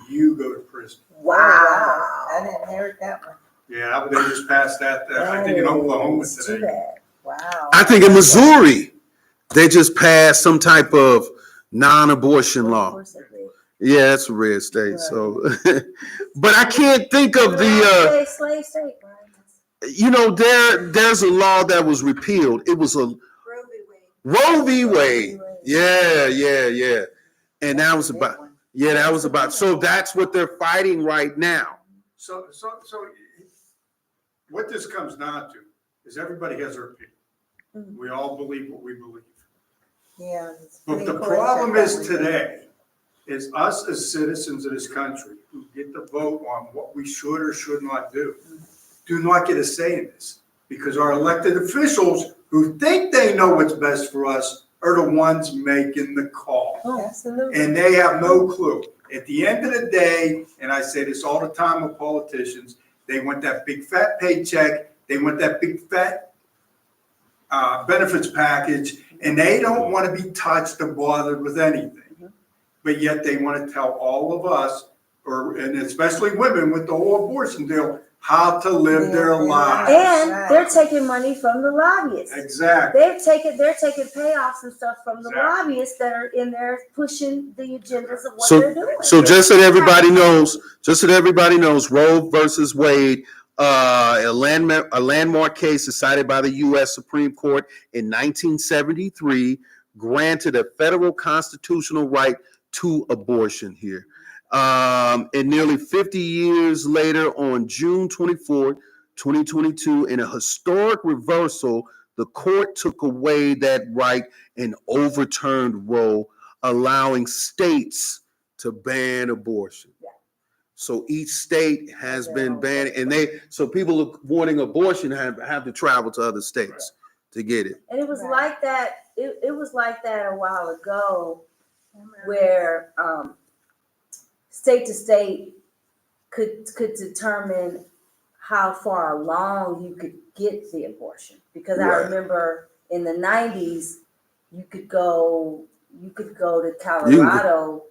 you go to prison. Wow. I didn't hear that one. Yeah, they just passed that, I think in Oklahoma today. Wow. I think in Missouri, they just passed some type of non-abortion Of law. course it did. Yeah, it's a red state. So, but I can't think of the. Slave state, Brian. You know, there's a law that was repealed. It was a Roe v. Wade. Yeah. And that was about. Yeah, that was about. So that's what they're fighting right now. So what this comes down to is everybody has their opinion. Mhm. We all believe what we believe. Yeah. But the problem is today is us as citizens of this country who get to vote on what we should or should not do not get a say in this because our elected officials who think they know what's best for us are the ones making the call. Absolutely. And they have no clue. At the end of the day, and I say this all the time with politicians, they want that big fat paycheck, they want that big fat benefits package, and they don't want to be touched or bothered with anything. But yet they want to tell all of us, and especially women with the whole abortion deal, how to live their lives. And they're taking money from the lobbyists. Exactly. They're taking payoffs and stuff from the Exactly. lobbyists that are in there pushing the agendas of what So- they're doing. So just so everybody knows, Roe versus Wade, a landmark case decided by the U.S. Supreme Court in 1973, granted a federal constitutional right to abortion here. And nearly 50 years later, on June 24, 2022, in a historic reversal, the court took away that right and overturned Roe, allowing states to ban abortion. Yeah. So each state has been banned, and so people wanting abortion have to travel to other states to get it. And it was Right. like that. It was like that a while ago, where state to state could determine how far along you could get the abortion. Because I Right. remember in the 90s, you could go to Colorado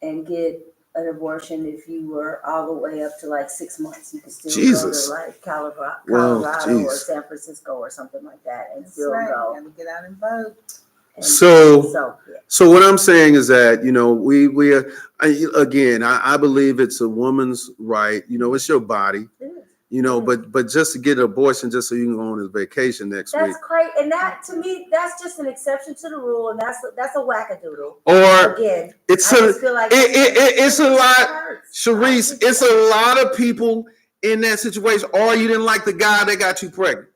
and get an abortion if you were all the way up to like 6 months. You could still Jesus. go to like Colorado Well, or geez. San Francisco or something like that and That's still right. go. Gotta get out and vote. And So- yeah. So what I'm saying is that, you know, I believe it's a woman's right. You know, it's your body. It is. You know, but just to get an abortion just so you can go on this vacation next week, That's crazy, and that to me, that's just an exception to the rule, and that's a wackadoodle. or Again, it's I a just feel like it's a lot, hurts. Sharice. It's a lot of people in that situation. Or you didn't like the guy that got you pregnant.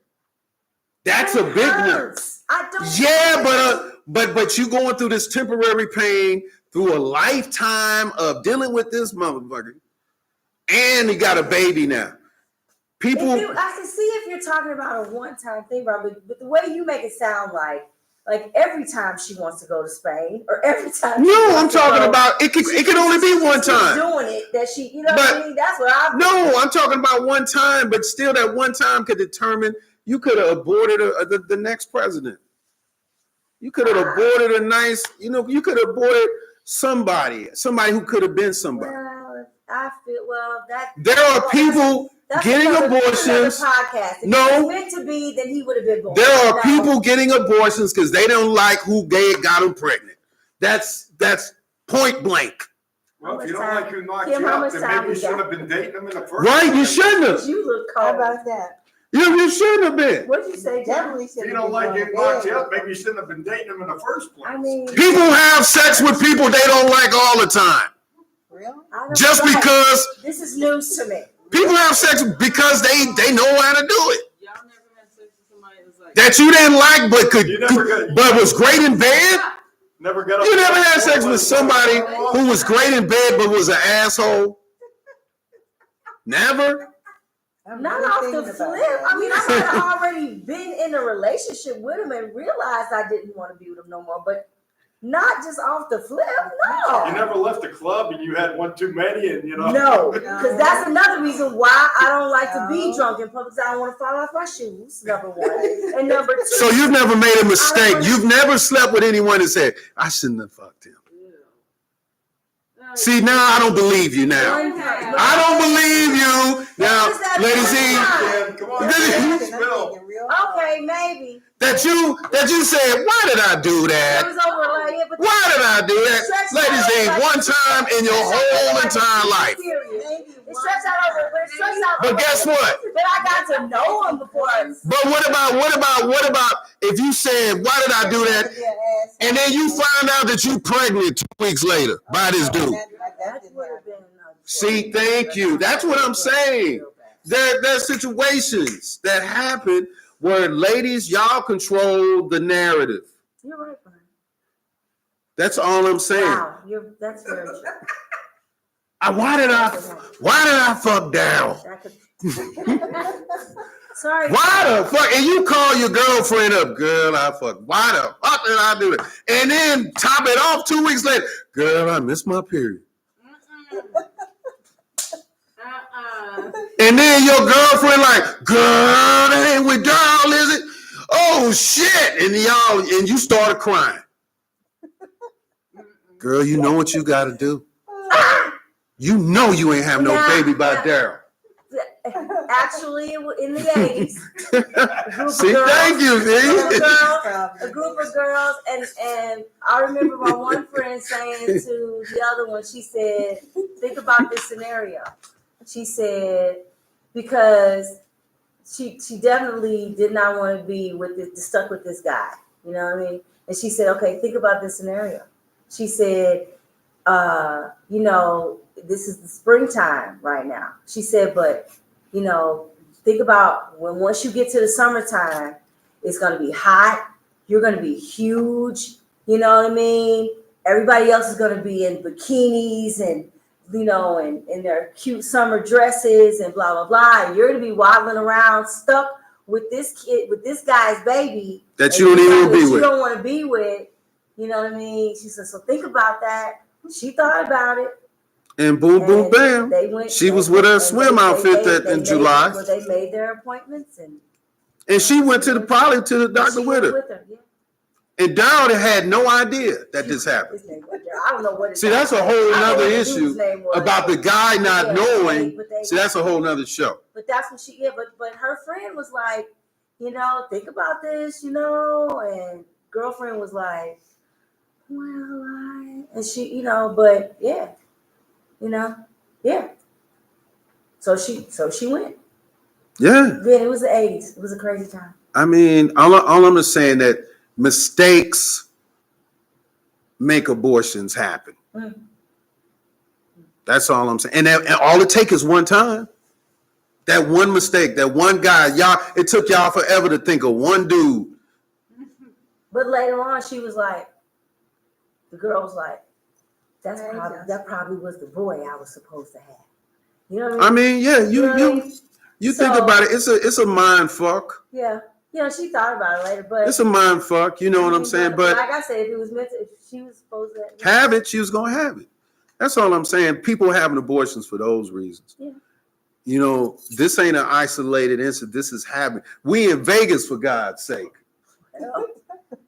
That's a It big one. hurts. I don't. Yeah, but you going through this temporary pain through a lifetime of dealing with this motherfucker, and he got a baby now. People, I can see if you're talking about a one-time thing, Robert, but the way you make it sound like every time she wants to go to Spain or every time. she no, I'm wants to talking go, about it can only be one she's time. doing it that she, you know what I But- mean? That's what I'm. No, I'm talking about one time, but still that one time could determine you could have aborted the next president. You could have aborted you could have aborted somebody who could have been somebody. Well, I feel that There are people getting abortions. Podcast. If No. it was meant to be, then he would have been born. There are No. people getting abortions because they don't like who got them pregnant. That's point blank. Well, if you don't like who knocked Kim, you how out, much then time maybe you we shouldn't got? have been dating them in the first Right? You place. shouldn't have. You look How cold. about that? You shouldn't have been. What'd you say, John? Definitely If should you have don't been like going getting to knocked bed. out, maybe you shouldn't have been dating them in the first place. I mean, People have sex with people they don't like all the time. Really? I don't Just know. because This is news to me. people have sex because they know how to do it. Y'all never had sex with somebody that's like That you didn't like but You never got- but was great in bed. Never got up. You never had sex with somebody who was great in bed but was an asshole. Never. I'm Not really off thinking the about flip. that. I mean, I might have already been in a relationship with him and realized I didn't want to be with him no more, but not just off the flip. No. You never left the club and you had one too many, and you know. No, because that's another reason why I don't like to be No. drunk in public. 'Cause I don't want to fall off my shoes. Number one, and number two. So you've never made a mistake. You've never slept with anyone and said, I shouldn't have fucked him. See, now I don't believe you now. One time. I don't believe you. Now, What is that Lady Z, Yeah, come on, This- man, spill. Okay, maybe. that you said, why did I do It that? was over like it, but Why did I do that? Lady Z, one time in your whole entire life. It stretched out over, but it stretched out But over. guess what? But I got to know him before. But what about if you said, why did I do that? And then you find out that you pregnant 2 weeks later by this dude. That would have been. See, thank you. That's what I'm saying. There's situations that happen where ladies, y'all control the narrative. You're right, Brian. That's all I'm saying. Wow, that's very true. Why did I fuck down? That could- Sorry. Why the fuck? And you call your girlfriend up, girl, I fuck. Why the fuck did I do it? And then top it off 2 weeks later, girl, I missed my period. And then your girlfriend like, girl, that ain't with Darl, is it? Oh shit! And you started crying. Girl, you know what you got to do. You know you ain't have no baby by Daryl. Actually, in the 80s, See, thank you, see? a group of girls, and I remember my one friend saying to the other one, she said, think about this scenario. She said, because she definitely did not want to be stuck with this guy, you know what I mean? And she said, okay, think about this scenario. She said, this is the springtime right now. She said, but think about once you get to the summertime, it's going to be hot. You're going to be huge. You know what I mean? Everybody else is going to be in bikinis and, and in their cute summer dresses and blah, blah, blah. And you're going to be waddling around stuck with this kid, with this guy's baby. That you don't even want to be You with. don't want to be with. You know what I mean? She said, so think about that. She thought about it. And boom, boom, bam. They She was with her swim outfit in July. They made their appointments And she went to the doctor with her. Yeah. And Daryl had no idea that this happened. His name was Daryl. I don't know what his See, name that's a was. whole I don't know nother what the issue dude's name was. about the guy not Yeah, knowing. but they- See, that's a whole nother show. But that's what she, but her friend was like, think about this, and girlfriend was like, well, and she, but yeah, yeah. So she went. Yeah. Yeah, it was the 80s. It was a crazy time. I mean, all I'm just saying that mistakes make abortions happen. Mm. That's all I'm saying. And all it takes is one time. That one mistake, that one guy, it took y'all forever to think of one dude. But later on, she was like, the girl was like, that probably was the boy I was supposed to have. You know what I mean? I mean, yeah, You know what I mean? you think So- about it. It's a mind fuck. Yeah. She thought about it later, but It's a mind fuck. You know what I'm saying? But like I said, if she was supposed to have it, she was gonna have it. That's all I'm saying. People having abortions for those reasons. Yeah. This ain't an isolated incident. This is happening. We in Vegas, for God's sake.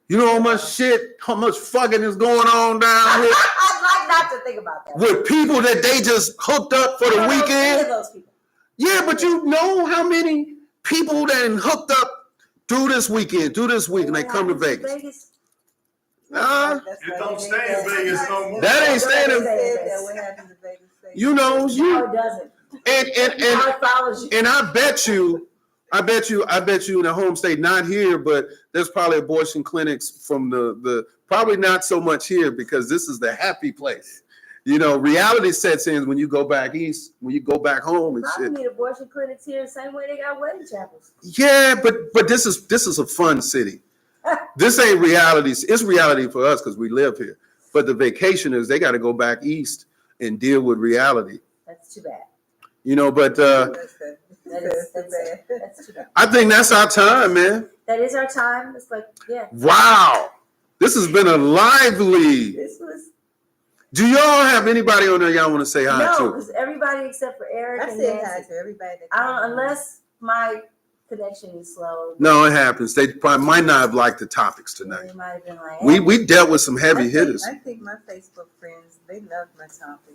You know how much fucking is going on down here I'd like not to think about that. with people that they just hooked up for I the don't know any of weekend. those people. Yeah, but you know how many people that hooked up through this weekend, and they come to Vegas. Nah, That's It why don't they stay made in Vegas no more. That ain't staying in- What happens in Vegas stays. you know, No, you it doesn't. and Now it follows you. and I bet you in the home state, not here, but there's probably abortion clinics from the probably not so much here because this is the happy place. You know, reality sets in when you go back east, when you go back home and Probably shit. need abortion clinics here the same way they got wedding chapels. Yeah, but this is a fun city. This ain't reality. It's reality for us because we live here. But the vacationers, they got to go back east and deal with reality. That's too bad. You know, but That's too bad. I think that's our time, man. That is our time. It's like, yeah, Wow. This has been a lively. this was Do y'all have anybody on there y'all want to say hi no, to? because everybody except for Eric I and said hi Nancy. to everybody. That I came don't on. unless my connection is slow. No, it happens. They probably might not have liked the topics tonight. They might have been like, We dealt with some heavy I hitters. think my Facebook friends, they love my topic.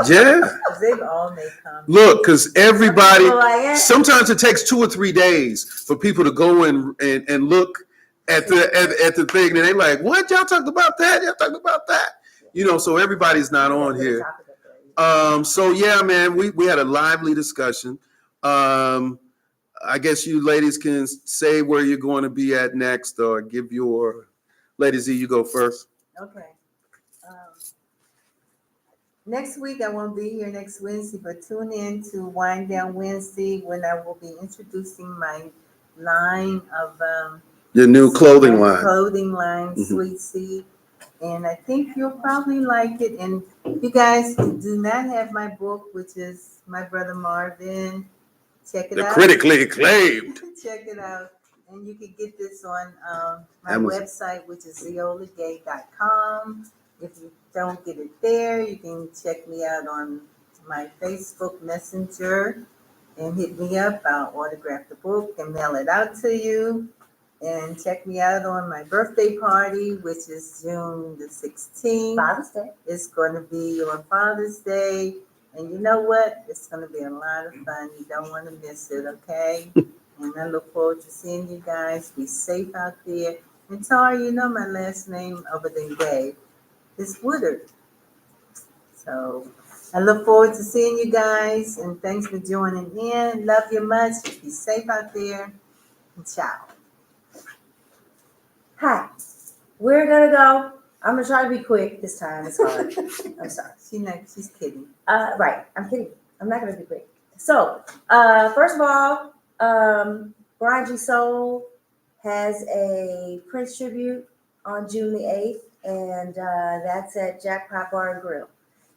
Yeah. 'Cause they've all made comments. Look, because everybody, People like, eh. sometimes it takes 2 or 3 days for people to go and look at the thing, and they like, what? Y'all talked about that? Y'all talked about that? You know, so everybody's not on here. So yeah, man, we had a lively discussion. I guess you ladies can say where you're going to be at next, or give your Lady Z, you go first. Okay. Next week, I won't be here next Wednesday, but tune in to Wind Down Wednesday when I will be introducing my line of Your new clothing line. Clothing line, Mhm. Sweet Seed. And I think you'll probably like it. And you guys who do not have my book, which is My Brother Marvin, check it The out. critically acclaimed. Check it out. And you can get this on my Amazon. website, which is zeolagay.com. If you don't get it there, you can check me out on my Facebook Messenger and hit me up. I'll autograph the book and mail it out to you. And check me out on my birthday party, which is June the 16th. Father's Day. It's going to be on Father's Day. And you know what? It's going to be a lot of fun. You don't want to miss it, okay? And I look forward to seeing you guys. Be safe out there. And Tara, you know my last name other than Gay is Woodard. So I look forward to seeing you guys. And thanks for joining in. Love you much. Be safe out there. And ciao. Hi. We're gonna go. I'm gonna try to be quick this time. It's hard. I'm sorry. She's kidding. Right. I'm kidding. I'm not gonna be quick. So, first of all, Brian G. Soul has a Prince tribute on June the 8th, and that's at Jackpot Bar and Grill.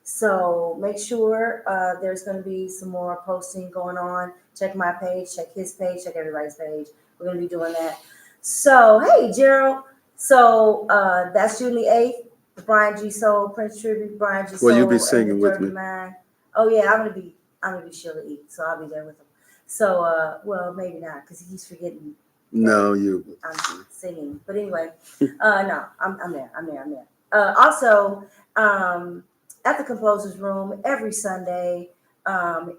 So make sure there's going to be some more posting going on. Check my page, check his page, check everybody's page. We're going to be doing that. So, hey, Gerald. So that's June the 8th, the Brian G. Soul Prince tribute. Brian G. Soul. Well, you'll be and singing the with Dirty me. Mind. Oh yeah, I'm gonna be Sheila E. So I'll be there with him. So well, maybe not because he's forgetting No, you. I'm singing. But anyway, no, I'm there. Also, at the Composer's Room every Sunday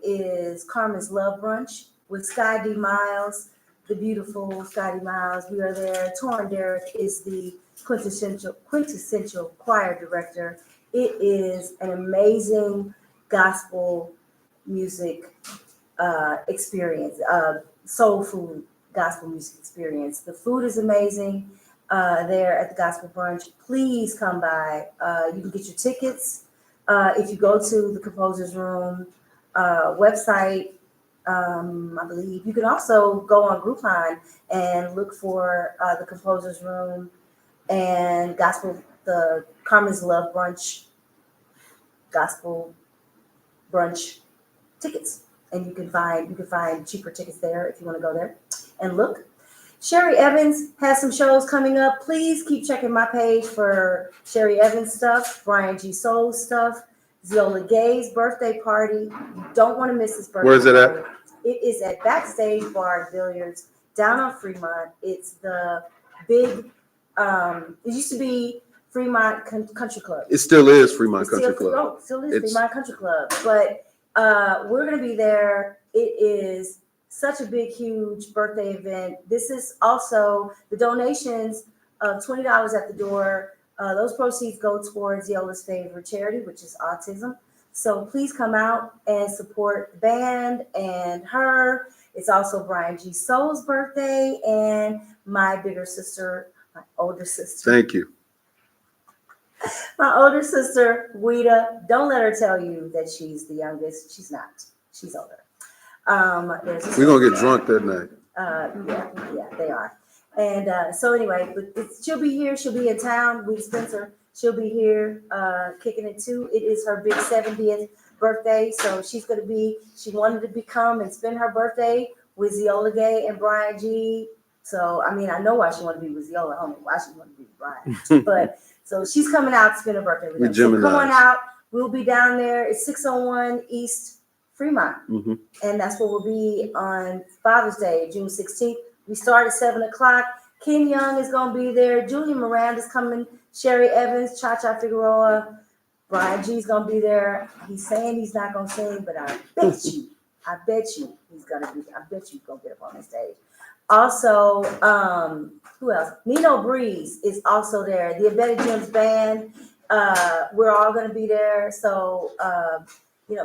is Carmen's Love Brunch with Sky D. Miles, the beautiful Sky D. Miles. We are there. Torrin Derrick is the quintessential choir director. It is an amazing gospel music experience, soul food gospel music experience. The food is amazing there at the Gospel Brunch. Please come by. You can get your tickets if you go to the Composer's Room website. I believe you can also go on Groupon and look for the Composer's Room and the Carmen's Love Brunch, Gospel Brunch tickets, and you can find cheaper tickets there if you want to go there and look. Sherry Evans has some shows coming up. Please keep checking my page for Sherry Evans stuff, Brian G. Soul stuff, Zeola Gay's birthday party. You don't want to miss this birthday. Where's it at? party. It is at Backstage Bar and Billiards down on Fremont. It's the big. It used to be Fremont Country Club. It still is Fremont It's Country Club. Still is It's- Fremont Country Club. But we're going to be there. It is such a big, huge birthday event. This is also the donations of $20 at the door Those proceeds go towards Yola's favorite charity, which is autism. So please come out and support the band and her. It's also Brian G. Soul's birthday and my bigger sister, my older sister. Thank you. My older sister, Weta. Don't let her tell you that she's the youngest. She's not. She's older. We're gonna get drunk that night. Yeah, they are. And so anyway, but she'll be here. She'll be in town. Weta Spencer. She'll be here kicking it too. It is her big 70th birthday, so she's gonna be. She wanted to come and spend her birthday with Zeola Gay and Brian G. So I mean, I know why she wanted to be with Zeola. I don't know why she wanted to be with Brian, but so she's coming out to spend her birthday with them. So come on out. We'll be down there. It's 601 East Fremont, and that's where we'll be on Father's Day, June 16th. We start at 7:00. Ken Young is gonna be there. Julia Miranda's coming. Sherry Evans, Cha-Cha Figueroa, Brian G's gonna be there. He's saying he's not gonna sing, but I bet you he's gonna be. I bet you he's gonna get up on the stage. Also, who else? Nino Breeze is also there. The Abetta Gems band. We're all gonna be there. So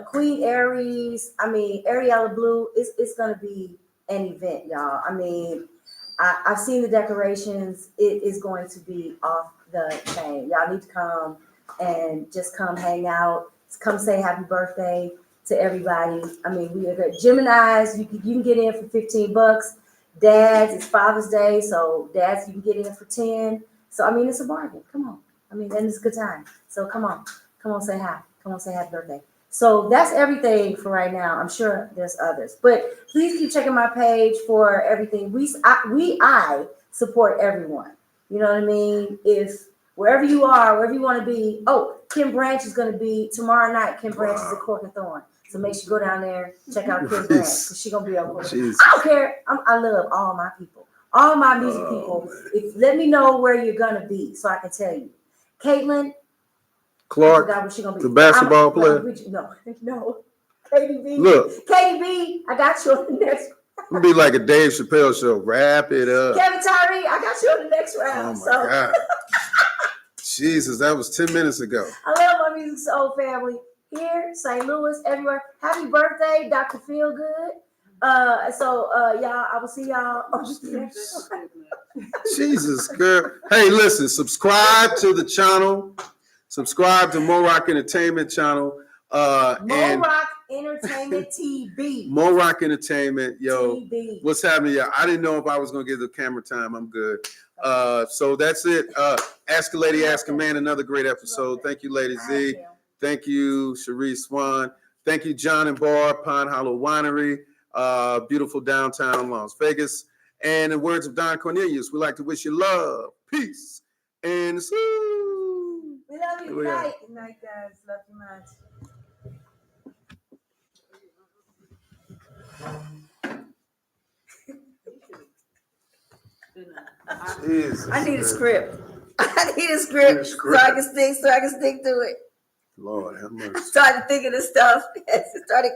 Queen Aries. I mean, Ariella Blue. It's gonna be an event, y'all. I mean, I've seen the decorations. It is going to be off the chain. Y'all need to come and just come hang out. Come say happy birthday to everybody. I mean, we are good. Geminis, you can get in for $15. Dads, it's Father's Day, so dads, you can get in for 10. So I mean, it's a bargain. Come on. I mean, and it's a good time. So come on, say hi. Come on, say happy birthday. So that's everything for right now. I'm sure there's others, but please keep checking my page for everything. I support everyone. You know what I mean? If wherever you are, wherever you want to be. Oh, Kim Branch is going to be tomorrow night. Kim Branch is at Cork and Thorn. So make sure you go down there, check out Kim Branch, because she's going to be on Cork. I don't care. I love all my people, all my music people. Let me know where you're going to be so I can tell you. Caitlin Clark, the basketball player. No. KDB. Look. KDB, I got you on the next. It'll be like a Dave Chappelle show. Wrap it up. Kevin Tyree, I got you on the next round. Oh my God. Jesus, that was 10 minutes ago. I love my Music Soul family here, St. Louis, everywhere. Happy birthday, Dr. Feelgood. Y'all, I will see y'all on the next one. Jesus, girl. Hey, listen, subscribe to the channel. Subscribe to Mo Rock Entertainment channel. Mo Rock Entertainment TV. Mo Rock Entertainment, yo. TV. What's happening? Yeah, I didn't know if I was gonna get the camera time. I'm good. So that's it. Ask a Lady, Ask a Man, another great episode. Thank you, Lady Z. Thank you, Cherie Swan. Thank you, John and Barb, Pine Hollow Winery, beautiful downtown Las Vegas. And in words of Don Cornelius, we like to wish you love, peace, and we love you. Good night. Good night, guys. Love you much. Jesus. I need a script. I need a script so I can stick to it. Lord have mercy. Started thinking of stuff. Started